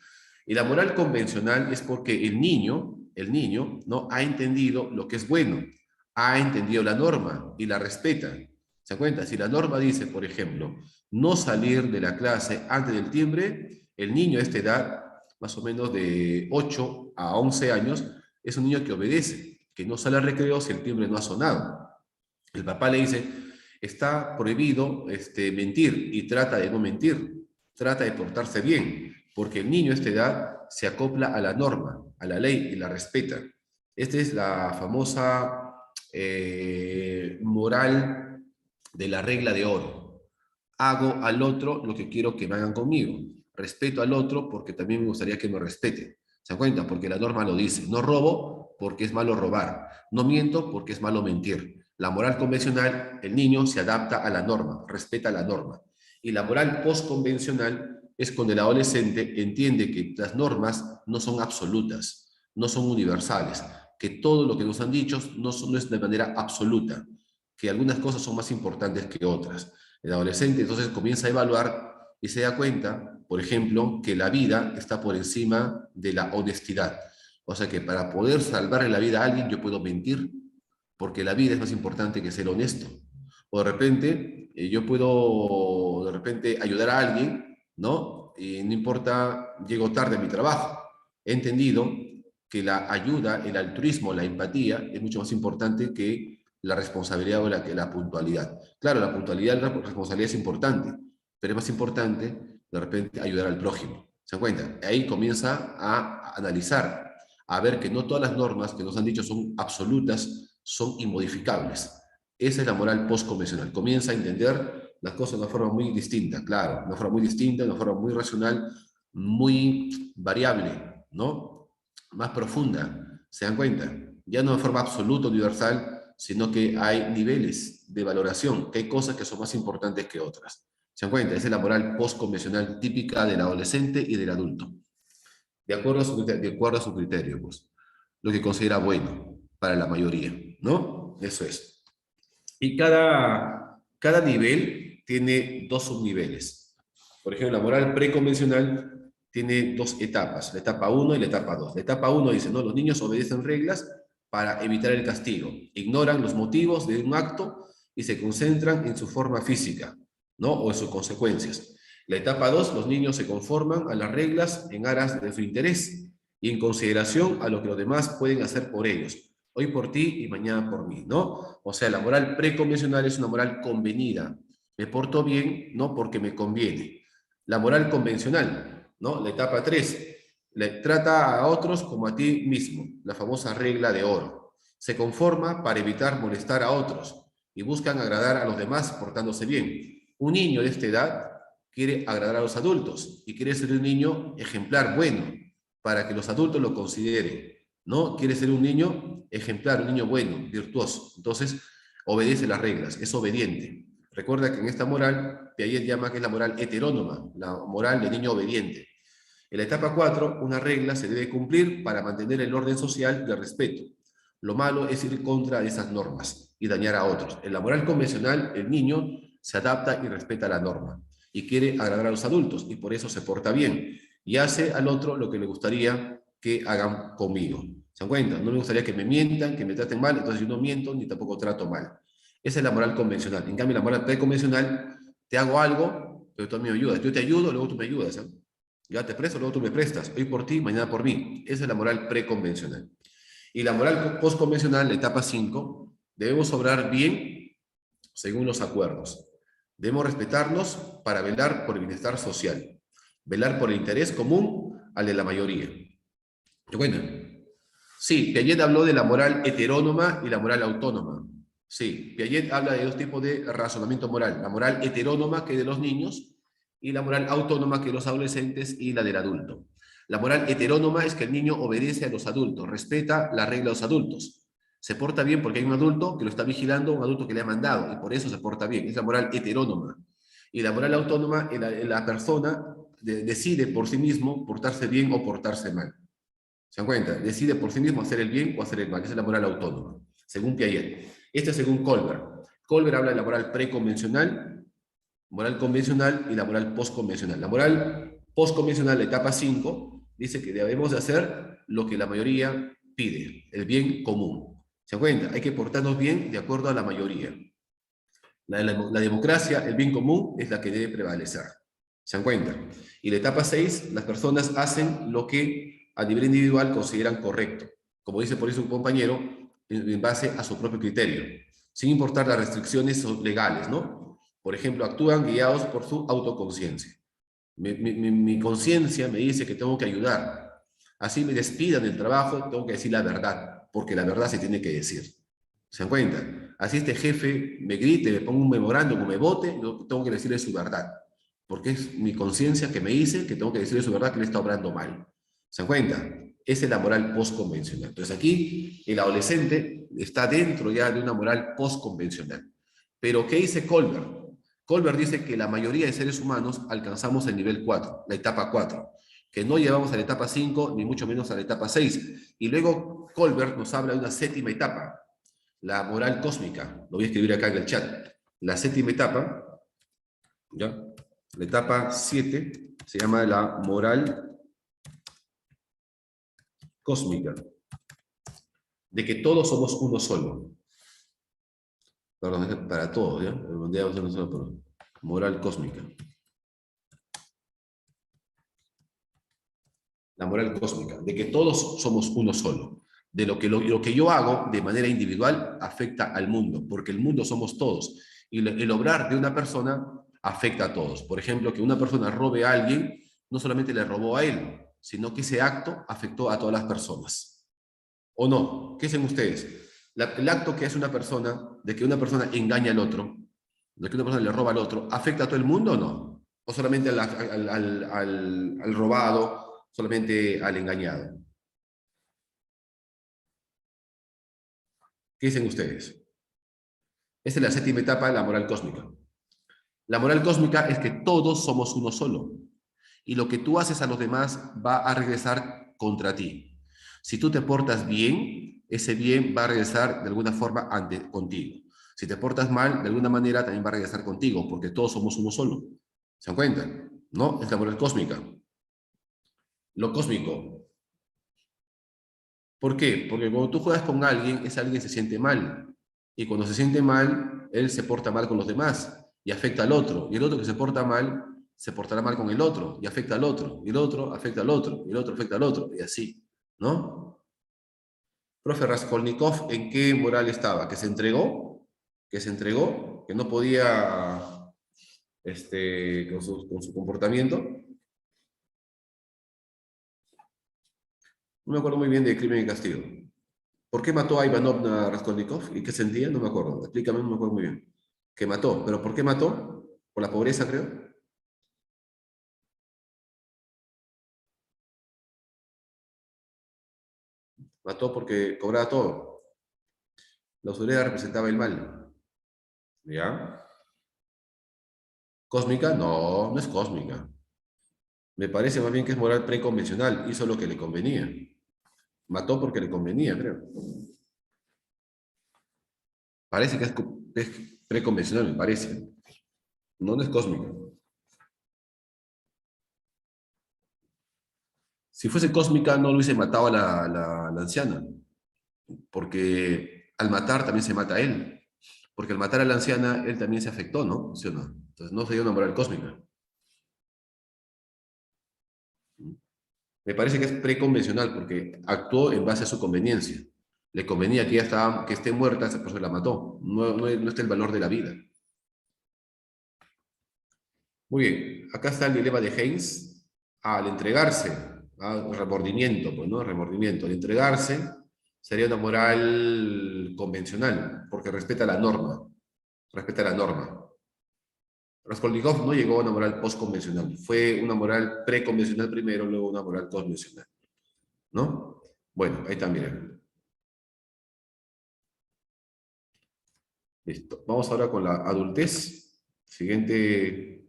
Y la moral convencional es porque el niño no ha entendido lo que es bueno, ha entendido la norma y la respeta. ¿Se cuenta? Si la norma dice, por ejemplo, no salir de la clase antes del timbre, el niño a esta edad, más o menos de 8 a 11 años, es un niño que obedece, que no sale al recreo si el timbre no ha sonado. El papá le dice, está prohibido mentir y trata de no mentir, trata de portarse bien, porque el niño a esta edad se acopla a la norma, a la ley y la respeta. Esta es la famosa moral de la regla de oro. hago al otro lo que quiero que me hagan conmigo. Respeto al otro porque también me gustaría que me respete. ¿Se dan cuenta? Porque la norma lo dice. No robo porque es malo robar. No miento porque es malo mentir. La moral convencional, el niño se adapta a la norma, respeta la norma. Y la moral postconvencional es cuando el adolescente entiende que las normas no son absolutas, no son universales, que todo lo que nos han dicho no es de manera absoluta, que algunas cosas son más importantes que otras. El adolescente entonces comienza a evaluar y se da cuenta, por ejemplo, que la vida está por encima de la honestidad. O sea que para poder salvarle la vida a alguien yo puedo mentir, porque la vida es más importante que ser honesto. O de repente yo puedo de repente ayudar a alguien, ¿no? Y no importa, llego tarde a mi trabajo. He entendido que la ayuda, el altruismo, la empatía es mucho más importante que la responsabilidad o la puntualidad. Claro, la puntualidad, la responsabilidad es importante, pero es más importante de repente ayudar al prójimo. ¿Se dan cuenta? Ahí comienza a analizar, a ver que no todas las normas que nos han dicho son absolutas, son inmodificables. Esa es la moral postconvencional. Comienza a entender las cosas de una forma muy distinta, claro, de una forma muy distinta, de una forma muy racional, muy variable, ¿no? Más profunda. ¿Se dan cuenta? Ya no de forma absoluta, universal, sino que hay niveles de valoración, que hay cosas que son más importantes que otras. ¿Se dan cuenta? Esa es la moral postconvencional típica del adolescente y del adulto. De acuerdo a su criterio, pues. Lo que considera bueno para la mayoría, ¿no? Eso es. Y cada nivel tiene dos subniveles. Por ejemplo, la moral preconvencional tiene dos etapas, la etapa uno y la etapa 2. La etapa uno dice, no, los niños obedecen reglas para evitar el castigo, ignoran los motivos de un acto y se concentran en su forma física, ¿no? O en sus consecuencias. La etapa 2, los niños se conforman a las reglas en aras de su interés y en consideración a lo que los demás pueden hacer por ellos. Hoy por ti y mañana por mí, ¿no? O sea, la moral preconvencional es una moral convenida. Me porto bien, no porque me conviene. La moral convencional, ¿no? La etapa 3, le trata a otros como a ti mismo, la famosa regla de oro. Se conforma para evitar molestar a otros y buscan agradar a los demás portándose bien. Un niño de esta edad quiere agradar a los adultos y quiere ser un niño ejemplar, bueno, para que los adultos lo consideren, ¿no? Quiere ser un niño ejemplar, un niño bueno, virtuoso. Entonces, obedece las reglas, es obediente. Recuerda que en esta moral, Piaget llama que es la moral heterónoma, la moral del niño obediente. En la etapa 4, una regla se debe cumplir para mantener el orden social y el respeto. Lo malo es ir contra esas normas y dañar a otros. En la moral convencional, el niño se adapta y respeta la norma y quiere agradar a los adultos y por eso se porta bien y hace al otro lo que le gustaría que hagan conmigo. ¿Se dan cuenta? No me gustaría que me mientan, que me traten mal, entonces yo no miento ni tampoco trato mal. Esa es la moral convencional. En cambio, la moral preconvencional, te hago algo, pero tú a mí me ayudas. Yo te ayudo, luego tú me ayudas. ¿Eh? Ya te presto, luego tú me prestas. Hoy por ti, mañana por mí. Esa es la moral preconvencional. Y la moral postconvencional, la etapa 5, debemos obrar bien según los acuerdos. Debemos respetarnos para velar por el bienestar social, velar por el interés común al de la mayoría. Bueno, sí, Piaget habló de la moral heterónoma y la moral autónoma. Sí, Piaget habla de dos tipos de razonamiento moral, la moral heterónoma, que es de los niños, y la moral autónoma, que es de los adolescentes, y la del adulto. La moral heterónoma es que el niño obedece a los adultos, respeta la regla de los adultos. Se porta bien porque hay un adulto que lo está vigilando, un adulto que le ha mandado, y por eso se porta bien. Es la moral heterónoma. Y la moral autónoma, la persona decide por sí mismo portarse bien o portarse mal. ¿Se dan cuenta? Decide por sí mismo hacer el bien o hacer el mal. Esa es la moral autónoma, según Piaget. Esta es según Kohlberg. Kohlberg habla de la moral preconvencional, moral convencional y la moral postconvencional. La moral postconvencional, la etapa 5, dice que debemos de hacer lo que la mayoría pide, el bien común. ¿Se dan cuenta? Hay que portarnos bien de acuerdo a la mayoría. La democracia, el bien común, es la que debe prevalecer. ¿Se dan cuenta? Y la etapa 6, las personas hacen lo que a nivel individual consideran correcto. Como dice por eso un compañero, en base a su propio criterio, sin importar las restricciones legales, ¿no? Por ejemplo, actúan guiados por su autoconciencia. Mi conciencia me dice que tengo que ayudar. Así me despidan del trabajo, tengo que decir la verdad, porque la verdad se tiene que decir. ¿Se dan cuenta? Así este jefe me grite, me ponga un memorándum o me vote, yo tengo que decirle su verdad. Porque es mi conciencia que me dice que tengo que decirle su verdad que le está obrando mal. ¿Se dan cuenta? Esa es la moral postconvencional. Entonces aquí el adolescente está dentro ya de una moral postconvencional. Pero ¿qué dice Colbert? Colbert dice que la mayoría de seres humanos alcanzamos el nivel 4, la etapa 4, que no llevamos a la etapa 5, ni mucho menos a la etapa 6. Y luego Colbert nos habla de una séptima etapa, la moral cósmica. Lo voy a escribir acá en el chat. La séptima etapa, ¿ya? La etapa 7 se llama la moral cósmica, de que todos somos uno solo. Perdón, para todo, ¿ya? Moral cósmica. La moral cósmica, de que todos somos uno solo. De lo que yo hago de manera individual afecta al mundo, porque el mundo somos todos. Y el obrar de una persona afecta a todos. Por ejemplo, que una persona robe a alguien, no solamente le robó a él, sino que ese acto afectó a todas las personas. ¿O no? ¿Qué dicen ustedes? El acto que hace una persona, de que una persona engaña al otro, de que una persona le roba al otro, ¿afecta a todo el mundo o no? ¿O solamente al robado, solamente al engañado? ¿Qué dicen ustedes? Esta es la séptima etapa de la moral cósmica. La moral cósmica es que todos somos uno solo. Y lo que tú haces a los demás va a regresar contra ti. Si tú te portas bien, ese bien va a regresar de alguna forma contigo. Si te portas mal, de alguna manera también va a regresar contigo, porque todos somos uno solo. ¿Se dan cuenta? ¿No? Es la moral cósmica. Lo cósmico. ¿Por qué? Porque cuando tú juegas con alguien, ese alguien se siente mal. Y cuando se siente mal, él se porta mal con los demás y afecta al otro. Y el otro que se porta mal, se portará mal con el otro y afecta al otro. Y el otro afecta al otro. Y el otro afecta al otro. Y así, ¿no? Profe Raskolnikov, ¿en qué moral estaba? ¿Que se entregó? ¿Que se entregó? ¿Que no podía con su comportamiento? No me acuerdo muy bien de Crimen y Castigo. ¿Por qué mató a Ivanovna Raskolnikov? ¿Y qué sentía? No me acuerdo. Explícame, no me acuerdo muy bien. Que mató. ¿Pero por qué mató? ¿Por la pobreza, creo? Mató porque cobraba todo. La usuria representaba el mal. ¿Ya? ¿Cósmica? No, no es cósmica. Me parece más bien que es moral preconvencional. Hizo lo que le convenía. Mató porque le convenía, creo. Parece que es preconvencional, me parece. No, no es cósmica. Si fuese cósmica, no lo hubiese matado a la anciana. Porque al matar también se mata a él. Porque al matar a la anciana, él también se afectó, ¿no? ¿Sí o no? Entonces no sería una moral cósmica. Me parece que es preconvencional porque actuó en base a su conveniencia. Le convenía que, que esté muerta, esa persona la mató. No está el valor de la vida. Muy bien, acá está el dilema de Haynes. Al entregarse, remordimiento, pues, ¿no? Remordimiento. Al entregarse sería una moral convencional, porque respeta la norma. Respeta la norma. Raskolnikov no llegó a una moral postconvencional. Fue una moral preconvencional primero, luego una moral convencional. ¿No? Bueno, ahí también. Listo. Vamos ahora con la adultez. Siguiente.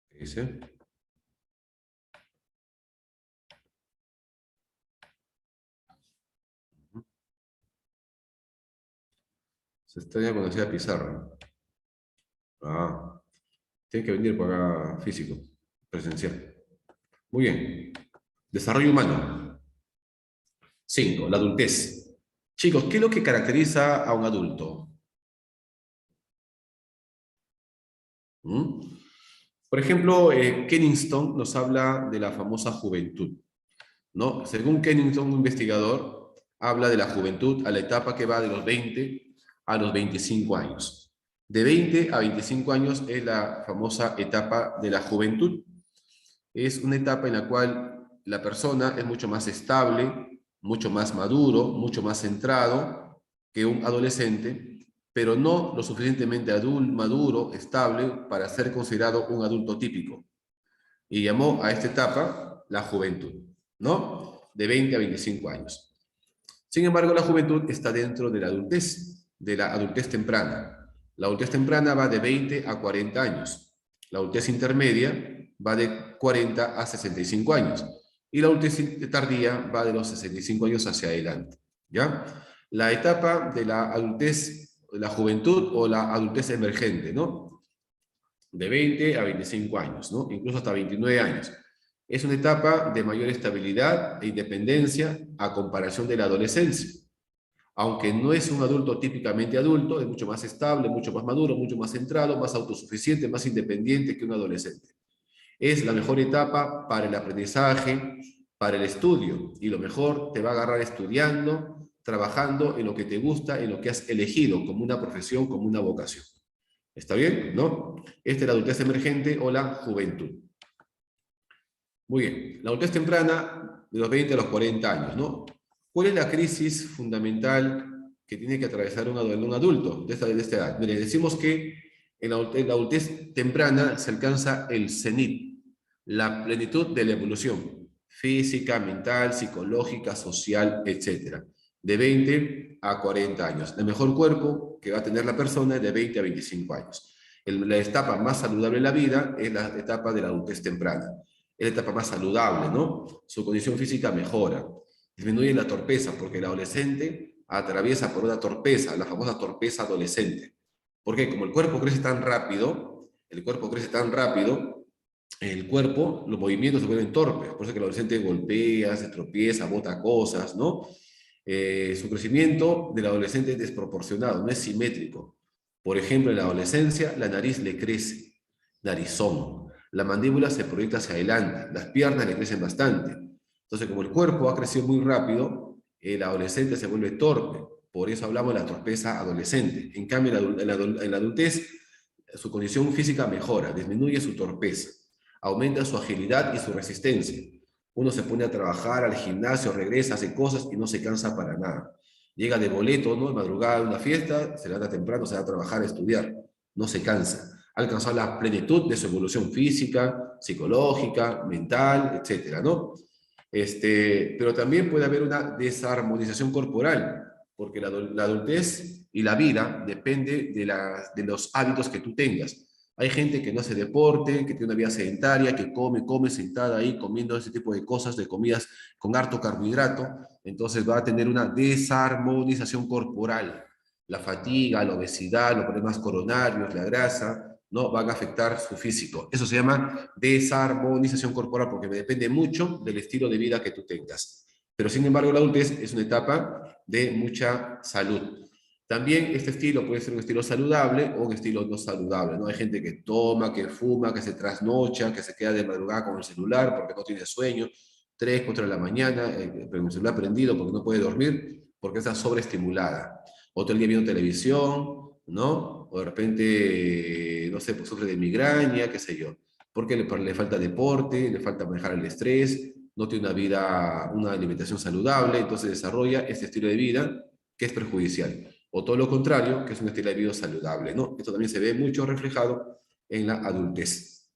¿Qué dice? Se extraña cuando hacía pizarra. Ah, tiene que venir para acá físico, presencial. Muy bien. Desarrollo humano. 5. La adultez. Chicos, ¿qué es lo que caracteriza a un adulto? ¿Mm? Por ejemplo, Kenningston nos habla de la famosa juventud, ¿no? Según Kenningston, un investigador, habla de la juventud a la etapa que va de los 20 a los 25 años. De 20 a 25 años es la famosa etapa de la juventud. Es una etapa en la cual la persona es mucho más estable, mucho más maduro, mucho más centrado que un adolescente, pero no lo suficientemente maduro, estable, para ser considerado un adulto típico. Y llamó a esta etapa la juventud, ¿no? De 20 a 25 años. Sin embargo, la juventud está dentro de la adultez temprana. La adultez temprana va de 20 a 40 años. La adultez intermedia va de 40 a 65 años. Y la adultez tardía va de los 65 años hacia adelante. ¿Ya? La etapa de la adultez, la juventud o la adultez emergente, ¿no? De 20 a 25 años, ¿no? Incluso hasta 29 años. Es una etapa de mayor estabilidad e independencia a comparación de la adolescencia. Aunque no es un adulto típicamente adulto, es mucho más estable, mucho más maduro, mucho más centrado, más autosuficiente, más independiente que un adolescente. Es la mejor etapa para el aprendizaje, para el estudio, y lo mejor te va a agarrar estudiando, trabajando en lo que te gusta, en lo que has elegido como una profesión, como una vocación. ¿Está bien? ¿No? Esta es la adultez emergente o la juventud. Muy bien. La adultez temprana, de los 20 a los 40 años, ¿no? ¿Cuál es la crisis fundamental que tiene que atravesar un adulto de esta edad? Mire, decimos que en la adultez temprana se alcanza el cenit, la plenitud de la evolución física, mental, psicológica, social, etc. De 20 a 40 años. El mejor cuerpo que va a tener la persona es de 20 a 25 años. La etapa más saludable de la vida es la etapa de la adultez temprana. Es la etapa más saludable, ¿no? Su condición física mejora, disminuye la torpeza, porque el adolescente atraviesa por una torpeza, la famosa torpeza adolescente. Porque como el cuerpo crece tan rápido, los movimientos se vuelven torpes, por eso que el adolescente golpea, se tropieza, bota cosas, ¿no? Su crecimiento del adolescente es desproporcionado, no es simétrico. Por ejemplo, en la adolescencia, la nariz le crece, narizón. La mandíbula se proyecta hacia adelante, las piernas le crecen bastante. Entonces, como el cuerpo ha crecido muy rápido, el adolescente se vuelve torpe. Por eso hablamos de la torpeza adolescente. En cambio, en la adultez, su condición física mejora, disminuye su torpeza, aumenta su agilidad y su resistencia. Uno se pone a trabajar, al gimnasio, regresa, hace cosas y no se cansa para nada. Llega de boleto, ¿no? De madrugada a una fiesta, se levanta temprano, se va a trabajar, a estudiar. No se cansa. Ha alcanzado la plenitud de su evolución física, psicológica, mental, etcétera, ¿no? Pero también puede haber una desarmonización corporal, porque la adultez y la vida depende de los hábitos que tú tengas. Hay gente que no hace deporte, que tiene una vida sedentaria, que come sentada ahí comiendo ese tipo de cosas, de comidas con harto carbohidrato, entonces va a tener una desarmonización corporal. La fatiga, la obesidad, los problemas coronarios, la grasa, no van a afectar su físico. Eso se llama desarmonización corporal porque depende mucho del estilo de vida que tú tengas. Pero sin embargo, la adultez es una etapa de mucha salud. También este estilo puede ser un estilo saludable o un estilo no saludable, ¿no? Hay gente que toma, que fuma, que se trasnocha, que se queda de madrugada con el celular porque no tiene sueño, 3, 4 de la mañana, con el celular prendido porque no puede dormir, porque está sobreestimulada. Otro día viendo televisión, ¿no? O de repente, no sé, pues sufre de migraña, qué sé yo. Porque le falta deporte, le falta manejar el estrés, no tiene una alimentación saludable, entonces desarrolla este estilo de vida que es perjudicial. O todo lo contrario, que es un estilo de vida saludable, ¿no? Esto también se ve mucho reflejado en la adultez.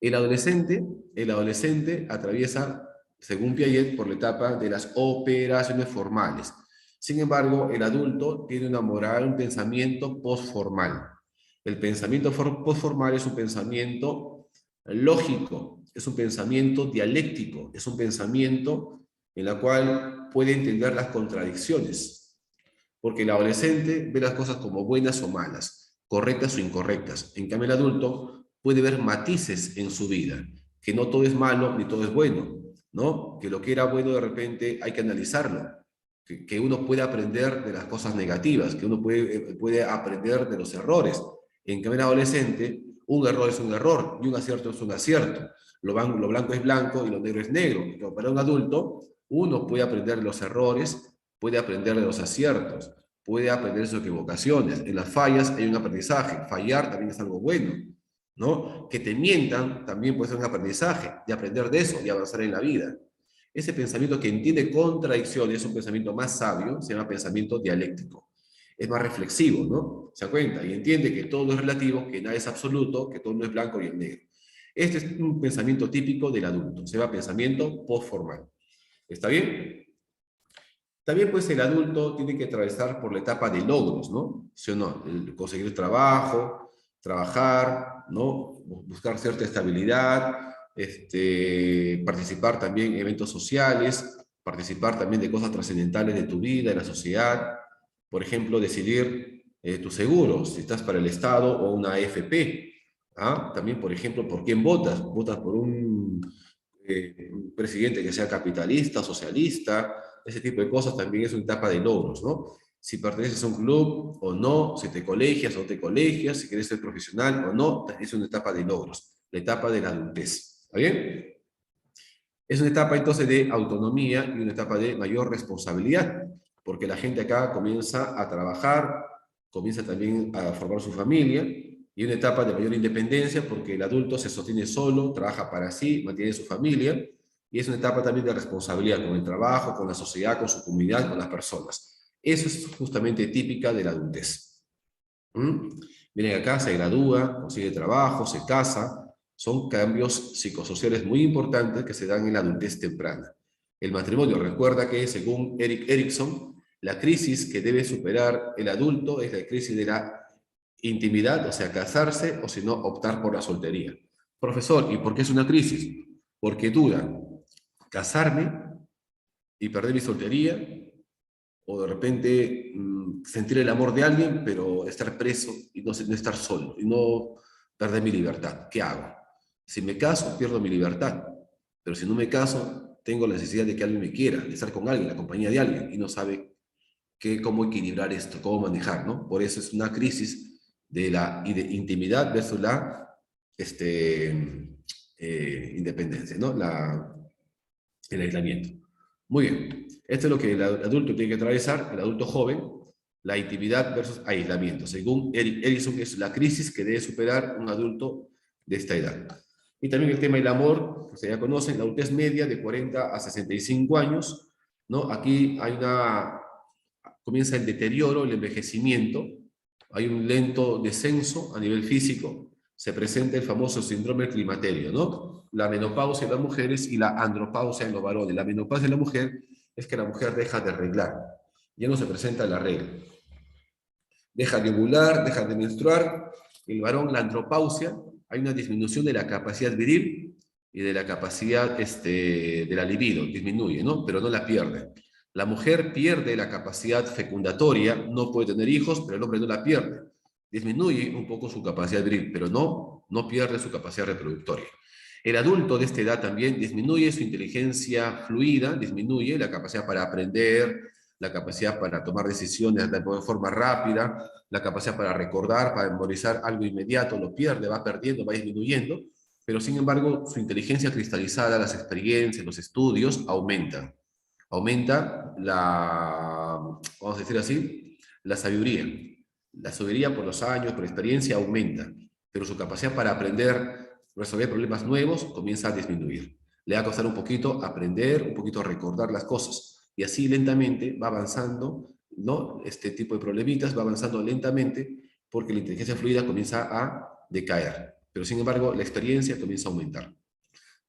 El adolescente atraviesa, según Piaget, por la etapa de las operaciones formales. Sin embargo, el adulto tiene una moral, un pensamiento postformal. El pensamiento postformal es un pensamiento lógico, es un pensamiento dialéctico, es un pensamiento en el cual puede entender las contradicciones. Porque el adolescente ve las cosas como buenas o malas, correctas o incorrectas. En cambio, el adulto puede ver matices en su vida, que no todo es malo ni todo es bueno, ¿no? Que lo que era bueno de repente hay que analizarlo, que uno puede aprender de las cosas negativas, que uno puede aprender de los errores. En cambio, el adolescente, un error es un error y un acierto es un acierto. Lo blanco es blanco y lo negro es negro. Pero para un adulto, uno puede aprender de los errores, puede aprender de los aciertos, puede aprender de sus equivocaciones. En las fallas hay un aprendizaje. Fallar también es algo bueno, ¿no? Que te mientan también puede ser un aprendizaje, de aprender de eso y avanzar en la vida. Ese pensamiento que entiende contradicciones es un pensamiento más sabio, se llama pensamiento dialéctico. Es más reflexivo, ¿no? Se da cuenta y entiende que todo es relativo, que nada es absoluto, que todo no es blanco y el negro. Este es un pensamiento típico del adulto, se llama pensamiento postformal. ¿Está bien? También pues el adulto tiene que atravesar por la etapa de logros, ¿no? ¿Sí o no? El conseguir trabajo, trabajar, ¿no? Buscar cierta estabilidad, participar también en eventos sociales, participar también de cosas trascendentales de tu vida, de la sociedad. Por ejemplo, decidir tu seguro, si estás para el Estado o una AFP. ¿Ah? También, por ejemplo, ¿por quién votas? ¿Votas por un presidente que sea capitalista, socialista? Ese tipo de cosas también es una etapa de logros, ¿no? Si perteneces a un club o no, si te colegias o no te colegias, si quieres ser profesional o no, es una etapa de logros, la etapa de la adultez. ¿Está bien? Es una etapa entonces de autonomía y una etapa de mayor responsabilidad, porque la gente acá comienza a trabajar, comienza también a formar su familia, y una etapa de mayor independencia, porque el adulto se sostiene solo, trabaja para sí, mantiene su familia, y es una etapa también de responsabilidad con el trabajo, con la sociedad, con su comunidad, con las personas. Eso es justamente típica de la adultez. ¿Mm? Miren acá, se gradúa, consigue trabajo, se casa, son cambios psicosociales muy importantes que se dan en la adultez temprana. El matrimonio, recuerda que según Erik Erikson, la crisis que debe superar el adulto es la crisis de la intimidad, o sea, casarse o si no, optar por la soltería. Profesor, ¿y por qué es una crisis? Porque duda, casarme y perder mi soltería, o de repente sentir el amor de alguien, pero estar preso y no estar solo, y no perder mi libertad. ¿Qué hago? Si me caso, pierdo mi libertad, pero si no me caso, tengo la necesidad de que alguien me quiera, de estar con alguien, la compañía de alguien, y no sabe cómo equilibrar esto, cómo manejar, ¿no? Por eso es una crisis de la intimidad versus la independencia, ¿no? El aislamiento. Muy bien. Esto es lo que el adulto tiene que atravesar, el adulto joven, la intimidad versus aislamiento. Según Erik Erikson, es la crisis que debe superar un adulto de esta edad. Y también el tema del amor, que se ya conocen, la adultez media de 40 a 65 años, ¿no? Aquí comienza el deterioro, el envejecimiento, hay un lento descenso a nivel físico, se presenta el famoso síndrome del climaterio, ¿no? La menopausia en las mujeres y la andropausia en los varones. La menopausia en la mujer es que la mujer deja de reglar, ya no se presenta la regla. Deja de ovular, deja de menstruar. El varón, la andropausia, hay una disminución de la capacidad viril y de la capacidad de la libido, disminuye, ¿no? Pero no la pierde. La mujer pierde la capacidad fecundatoria, no puede tener hijos, pero el hombre no la pierde. Disminuye un poco su capacidad viril, pero no pierde su capacidad reproductoria. El adulto de esta edad también disminuye su inteligencia fluida, disminuye la capacidad para aprender, la capacidad para tomar decisiones de forma rápida, la capacidad para recordar, para memorizar algo inmediato, lo pierde, va perdiendo, va disminuyendo, pero sin embargo su inteligencia cristalizada, las experiencias, los estudios aumentan. Aumenta vamos a decir así, la sabiduría. La sabiduría por los años, por experiencia aumenta, pero su capacidad para aprender, resolver problemas nuevos comienza a disminuir. Le va a costar un poquito aprender, un poquito recordar las cosas. Y así lentamente va avanzando, ¿no? Este tipo de problemitas va avanzando lentamente porque la inteligencia fluida comienza a decaer. Pero sin embargo, la experiencia comienza a aumentar.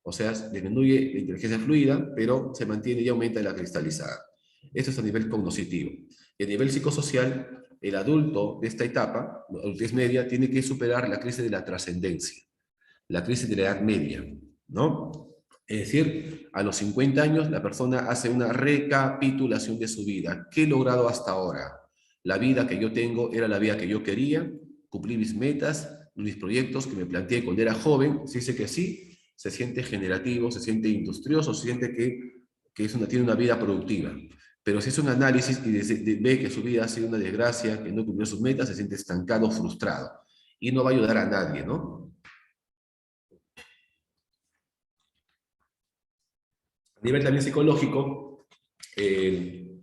O sea, disminuye la inteligencia fluida, pero se mantiene y aumenta la cristalizada. Esto es a nivel cognoscitivo. Y a nivel psicosocial, el adulto de esta etapa, la adultez media, tiene que superar la crisis de la trascendencia, la crisis de la edad media, ¿no? Es decir, a los 50 años la persona hace una recapitulación de su vida. ¿Qué he logrado hasta ahora? La vida que yo tengo era la vida que yo quería, cumplí mis metas, mis proyectos que me planteé cuando era joven. Si dice que sí, se siente generativo, se siente industrioso, se siente que tiene una vida productiva. Pero si es un análisis y ve que su vida ha sido una desgracia, que no cumplió sus metas, se siente estancado, frustrado. Y no va a ayudar a nadie, ¿no? A nivel también psicológico, el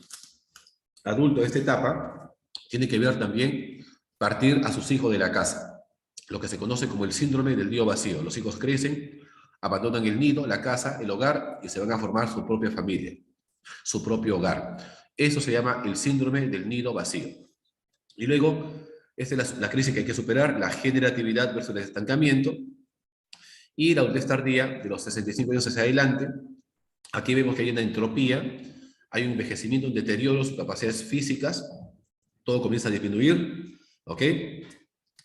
adulto de esta etapa tiene que ver también partir a sus hijos de la casa, lo que se conoce como el síndrome del nido vacío. Los hijos crecen, abandonan el nido, la casa, el hogar y se van a formar su propia familia, su propio hogar. Eso se llama el síndrome del nido vacío. Y luego, esta es la crisis que hay que superar, la generatividad versus el estancamiento y la adultez tardía de los 65 años hacia adelante. Aquí vemos que hay una entropía, hay un envejecimiento, un deterioro de sus capacidades físicas, todo comienza a disminuir, ¿ok?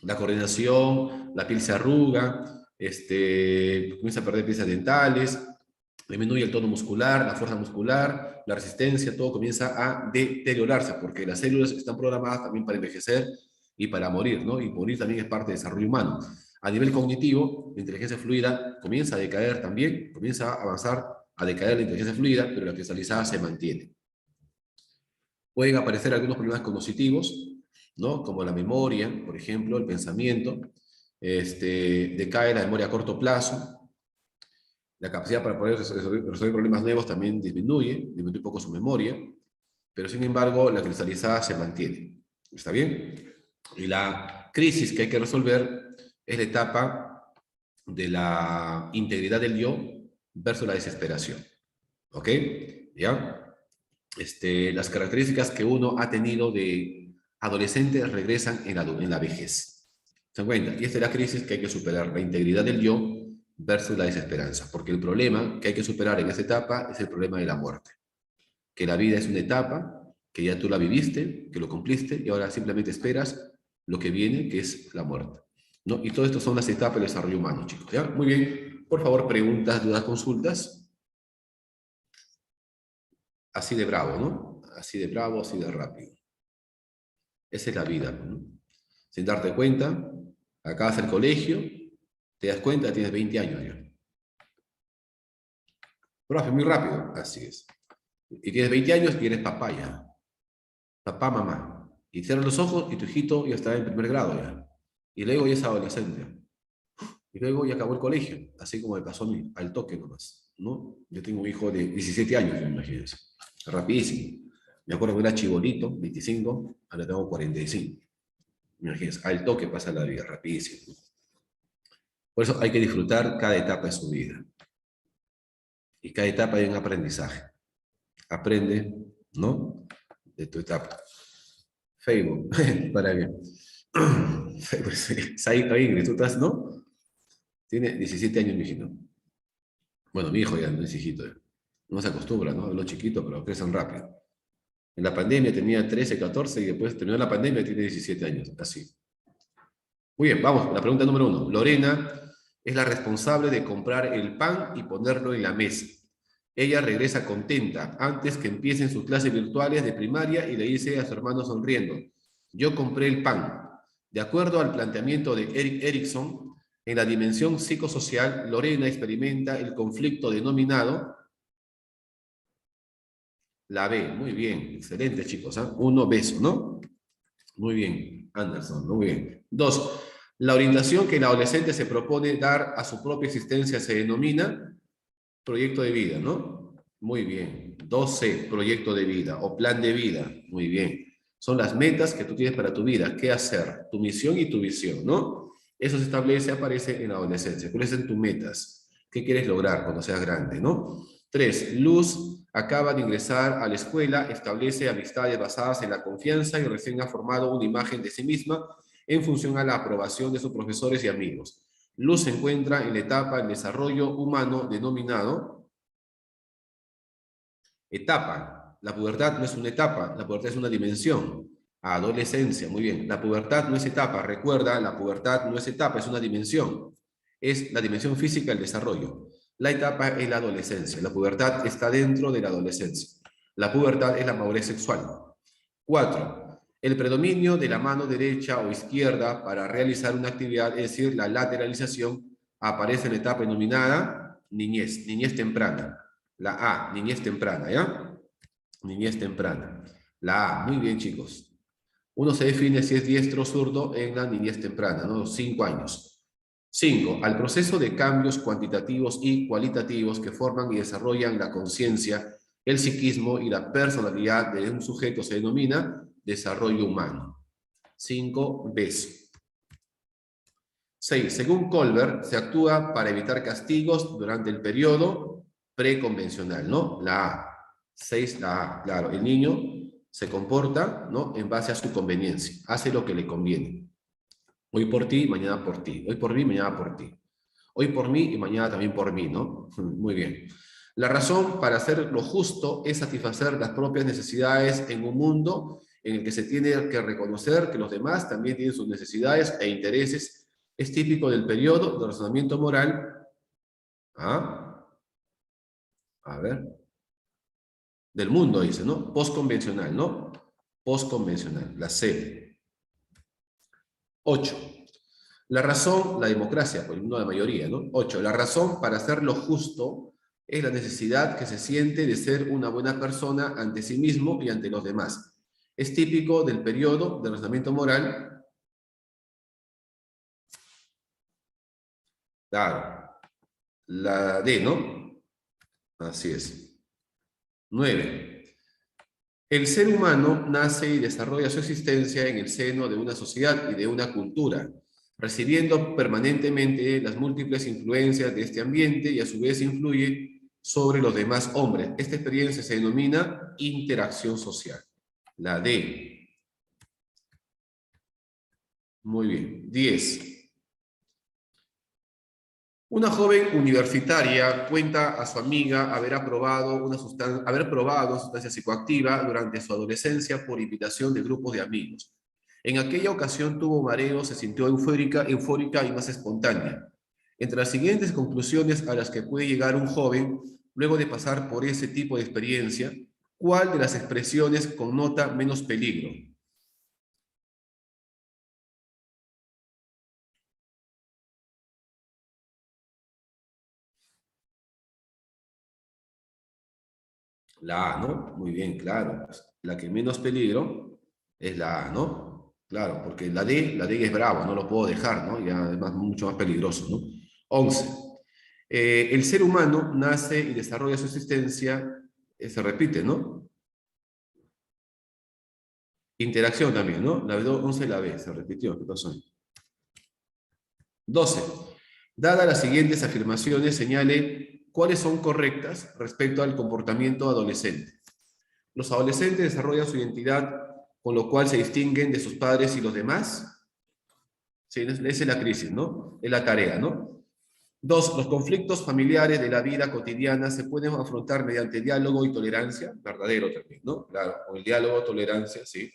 La coordinación, la piel se arruga, comienza a perder piezas dentales, disminuye el tono muscular, la fuerza muscular, la resistencia, todo comienza a deteriorarse, porque las células están programadas también para envejecer y para morir, ¿no? Y morir también es parte del desarrollo humano. A nivel cognitivo, la inteligencia fluida comienza a decaer también, comienza a avanzar, a decaer la inteligencia fluida, pero la cristalizada se mantiene. Pueden aparecer algunos problemas cognitivos, ¿no? Como la memoria, por ejemplo, el pensamiento, decae la memoria a corto plazo, la capacidad para poder resolver problemas nuevos también disminuye un poco su memoria, pero sin embargo la cristalizada se mantiene. ¿Está bien? Y la crisis que hay que resolver es la etapa de la integridad del yo versus la desesperación. ¿Ok? ¿Ya? Las características que uno ha tenido de adolescente regresan en la vejez. ¿Se dan cuenta? Y esta es la crisis que hay que superar, la integridad del yo versus la desesperanza, porque el problema que hay que superar en esta etapa es el problema de la muerte, que la vida es una etapa, que ya tú la viviste, que lo cumpliste, y ahora simplemente esperas lo que viene, que es la muerte, ¿no? Y todo esto son las etapas del desarrollo humano, chicos, ¿ya? Muy bien, por favor, preguntas, dudas, consultas. Así de bravo, ¿no? Así de bravo, así de rápido. Esa es la vida, ¿no? Sin darte cuenta, acabas el colegio, te das cuenta, tienes 20 años ya. Profe, muy rápido, así es. Y tienes 20 años y eres papá ya. Papá, mamá. Y cierras los ojos y tu hijito ya está en primer grado ya. Y luego ya es adolescente. Y luego ya acabó el colegio, así como me pasó a mí, al toque nomás, ¿no? Yo tengo un hijo de 17 años, imagínense. Rapidísimo. Me acuerdo que era chibolito, 25, ahora tengo 45. Imagínense, al toque pasa la vida, rapidísimo. Por eso hay que disfrutar cada etapa de su vida. Y cada etapa hay un aprendizaje. Aprende, ¿no? De tu etapa. Facebook, para bien. Ahí, tú estás, ¿no? Tiene 17 años mi hijito. Bueno, mi hijo ya no es hijito. No se acostumbra, ¿no? Los chiquitos, pero crecen rápido. En la pandemia tenía 13, 14 y después terminó la pandemia y tiene 17 años. Así. Muy bien, vamos, la pregunta número 1. Lorena es la responsable de comprar el pan y ponerlo en la mesa. Ella regresa contenta antes que empiecen sus clases virtuales de primaria y le dice a su hermano sonriendo: yo compré el pan. De acuerdo al planteamiento de Erik Erikson, en la dimensión psicosocial, Lorena experimenta el conflicto denominado la B. Muy bien, excelente chicos, ¿eh? 1, beso, ¿no? Muy bien, Anderson, muy bien. 2, la orientación que el adolescente se propone dar a su propia existencia se denomina proyecto de vida, ¿no? Muy bien. 2C, proyecto de vida o plan de vida. Muy bien. Son las metas que tú tienes para tu vida. ¿Qué hacer? Tu misión y tu visión, ¿no? Eso se establece, aparece en la adolescencia. ¿Cuáles son tus metas? ¿Qué quieres lograr cuando seas grande, no? 3, Luz acaba de ingresar a la escuela, establece amistades basadas en la confianza y recién ha formado una imagen de sí misma en función a la aprobación de sus profesores y amigos. Luz se encuentra en la etapa del desarrollo humano denominado etapa. La pubertad no es una etapa, la pubertad es una dimensión. Adolescencia, muy bien. La pubertad no es etapa, recuerda, la pubertad no es etapa, es una dimensión. Es la dimensión física del desarrollo. La etapa es la adolescencia. La pubertad está dentro de la adolescencia. La pubertad es la madurez sexual. 4. El predominio de la mano derecha o izquierda para realizar una actividad, es decir, la lateralización, aparece en la etapa denominada niñez, niñez temprana. La A, niñez temprana, ¿ya? Niñez temprana. La A, muy bien chicos. Uno se define si es diestro o zurdo en la niñez temprana, ¿no? 5 años. 5. Al proceso de cambios cuantitativos y cualitativos que forman y desarrollan la conciencia, el psiquismo y la personalidad de un sujeto se denomina desarrollo humano. 5, beso. 6. Según Colbert, se actúa para evitar castigos durante el periodo preconvencional, ¿no? La A. 6, la A. Claro, el niño se comporta, ¿no?, en base a su conveniencia. Hace lo que le conviene. Hoy por ti, mañana por ti. Hoy por mí, mañana por ti. Hoy por mí y mañana también por mí, ¿no? Muy bien. La razón para hacer lo justo es satisfacer las propias necesidades en un mundo en el que se tiene que reconocer que los demás también tienen sus necesidades e intereses. Es típico del periodo de razonamiento moral. ¿Ah? A ver. Del mundo, dice, ¿no? Postconvencional, ¿no? Postconvencional, la C. 8. La razón, la democracia, pues no la mayoría, ¿no? 8. La razón para hacer lo justo es la necesidad que se siente de ser una buena persona ante sí mismo y ante los demás. Es típico del periodo de razonamiento moral. Claro. La D, ¿no? Así es. 9. El ser humano nace y desarrolla su existencia en el seno de una sociedad y de una cultura, recibiendo permanentemente las múltiples influencias de este ambiente y a su vez influye sobre los demás hombres. Esta experiencia se denomina interacción social. La D. Muy bien. 10. Una joven universitaria cuenta a su amiga haber probado una sustancia psicoactiva durante su adolescencia por invitación de grupos de amigos. En aquella ocasión tuvo mareo, se sintió eufórica y más espontánea. Entre las siguientes conclusiones a las que puede llegar un joven, luego de pasar por ese tipo de experiencia, ¿cuál de las expresiones connota menos peligro? La A, ¿no? Muy bien, claro. La que menos peligro es la A, ¿no? Claro, porque la D es bravo, no lo puedo dejar, ¿no? Y además mucho más peligroso, ¿no? 11. El ser humano nace y desarrolla su existencia, se repite, ¿no? Interacción también, ¿no? La B11 y la B, se repitió, ¿qué pasó ahí? 12. Dadas las siguientes afirmaciones, señale cuáles son correctas respecto al comportamiento adolescente. Los adolescentes desarrollan su identidad, con lo cual se distinguen de sus padres y los demás. Sí, esa es la crisis, ¿no? Es la tarea, ¿no? 2. Los conflictos familiares de la vida cotidiana se pueden afrontar mediante diálogo y tolerancia. Verdadero también, ¿no? Claro, con el diálogo, tolerancia, sí.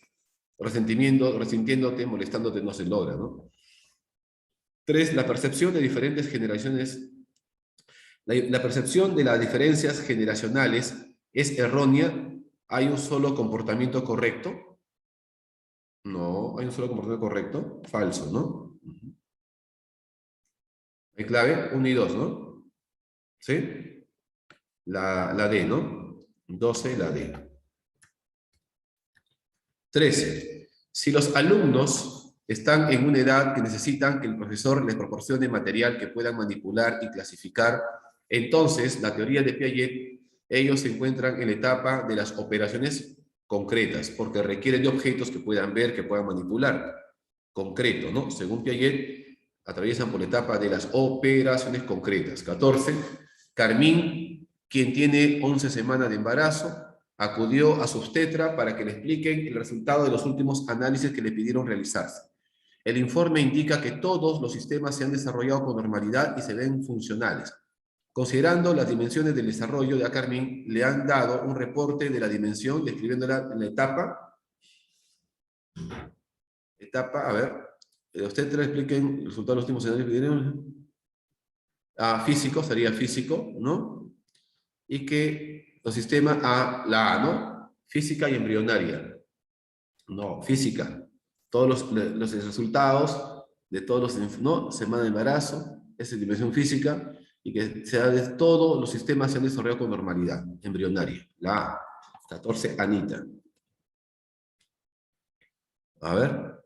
Resintiéndote, molestándote no se logra, ¿no? 3. La percepción de diferentes generaciones. La percepción de las diferencias generacionales es errónea. ¿Hay un solo comportamiento correcto? No, hay un solo comportamiento correcto. Falso, ¿no? Hay clave 1 y 2, ¿no? ¿Sí? La D, ¿no? 12, la D. 13. Si los alumnos están en una edad que necesitan que el profesor les proporcione material que puedan manipular y clasificar, entonces, la teoría de Piaget, ellos se encuentran en la etapa de las operaciones concretas, porque requieren de objetos que puedan ver, que puedan manipular. Concreto, ¿no? Según Piaget, atraviesan por la etapa de las operaciones concretas. 14. Carmín, quien tiene 11 semanas de embarazo, acudió a su obstetra para que le expliquen el resultado de los últimos análisis que le pidieron realizarse. El informe indica que todos los sistemas se han desarrollado con normalidad y se ven funcionales. Considerando las dimensiones del desarrollo de Carmín, le han dado un reporte de la dimensión, describiéndola en la etapa, a ver, usted le expliquen el resultado de los últimos análisis que pidieron. Físico, sería físico, ¿no? Y que los sistemas la A, ¿no? Física y embrionaria. No, física. Todos los resultados de todos los, ¿no? Semana de embarazo, esa es dimensión física, y que sea de todos los sistemas se han desarrollado con normalidad, embrionaria. La A. 14, Anita. A ver.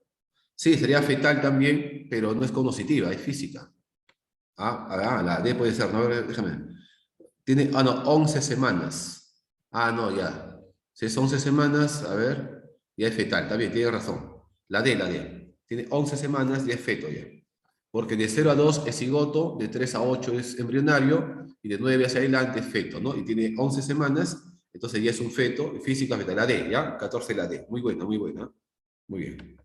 Sí, sería fetal también, pero no es cognitiva, es física. La D puede ser, no, a ver, déjame. Tiene, no, 11 semanas. No, ya. Si es 11 semanas, a ver. Ya es fetal, también tiene razón. La D. Tiene 11 semanas, ya es feto ya. Porque de 0 a 2 es cigoto, de 3 a 8 es embrionario, y de 9 hacia adelante es feto, ¿no? Y tiene 11 semanas, entonces ya es un feto, física fetal, la D, ¿ya? 14 la D. Muy buena, muy buena. Muy bien.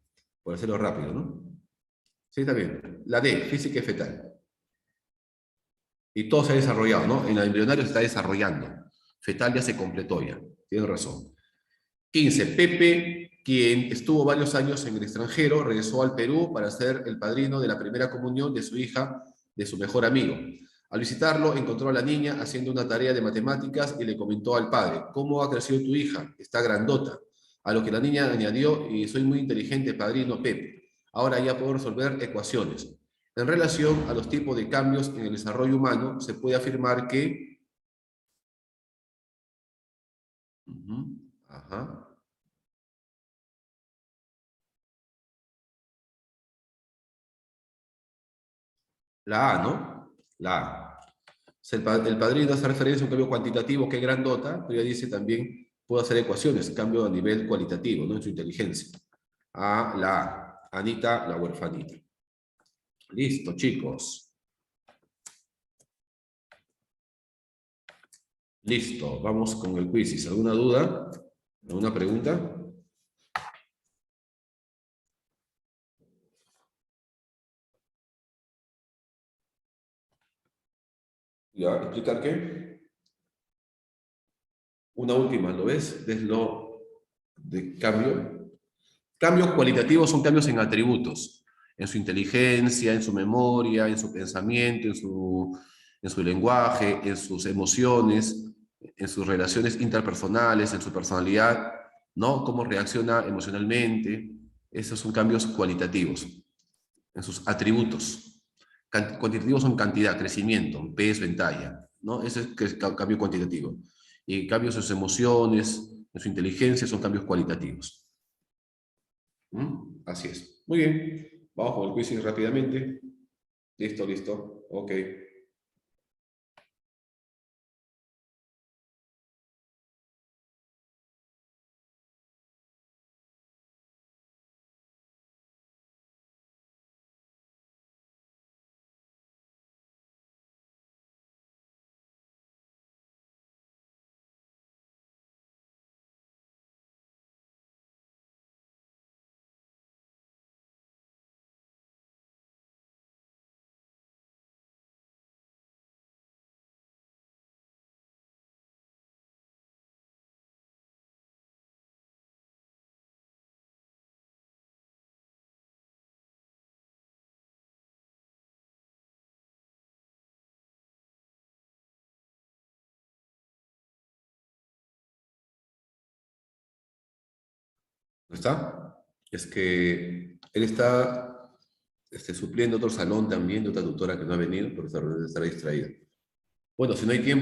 Por hacerlo rápido, ¿no? Sí, está bien. La D, física y fetal. Y todo se ha desarrollado, ¿no? En el embrionario se está desarrollando. Fetal ya se completó ya. Tiene razón. 15. Pepe, quien estuvo varios años en el extranjero, regresó al Perú para ser el padrino de la primera comunión de su hija, de su mejor amigo. Al visitarlo, encontró a la niña haciendo una tarea de matemáticas y le comentó al padre: ¿cómo ha crecido tu hija? Está grandota. A lo que la niña añadió: y soy muy inteligente, padrino Pepe. Ahora ya puedo resolver ecuaciones. En relación a los tipos de cambios en el desarrollo humano, se puede afirmar que... Ajá. La A, ¿no? La A. O sea, el padrino hace referencia a un cambio cuantitativo que es grandota, pero ya dice también puede hacer ecuaciones, cambio a nivel cualitativo, ¿no? En su inteligencia. A, la A. Anita, la huerfanita. Listo, chicos. Listo, vamos con el quiz. ¿Alguna duda? ¿Alguna pregunta? ¿Ya? ¿Explicar qué? Una última, ¿lo ves? Es lo de cambio. Cambios cualitativos son cambios en atributos, en su inteligencia, en su memoria, en su pensamiento, en su lenguaje, en sus emociones, en sus relaciones interpersonales, en su personalidad, ¿no? Cómo reacciona emocionalmente. Esos son cambios cualitativos, en sus atributos. Cuantitativos son cantidad, crecimiento, peso, en talla, ¿no? Ese es cambio cuantitativo. Y cambios en sus emociones, en su inteligencia, son cambios cualitativos. Así es. Muy bien. Vamos con el quizzing rápidamente. Listo, listo. Ok. ¿No está? Es que él está supliendo otro salón también de otra tutora que no ha venido, porque está distraída. Bueno, si no hay tiempo.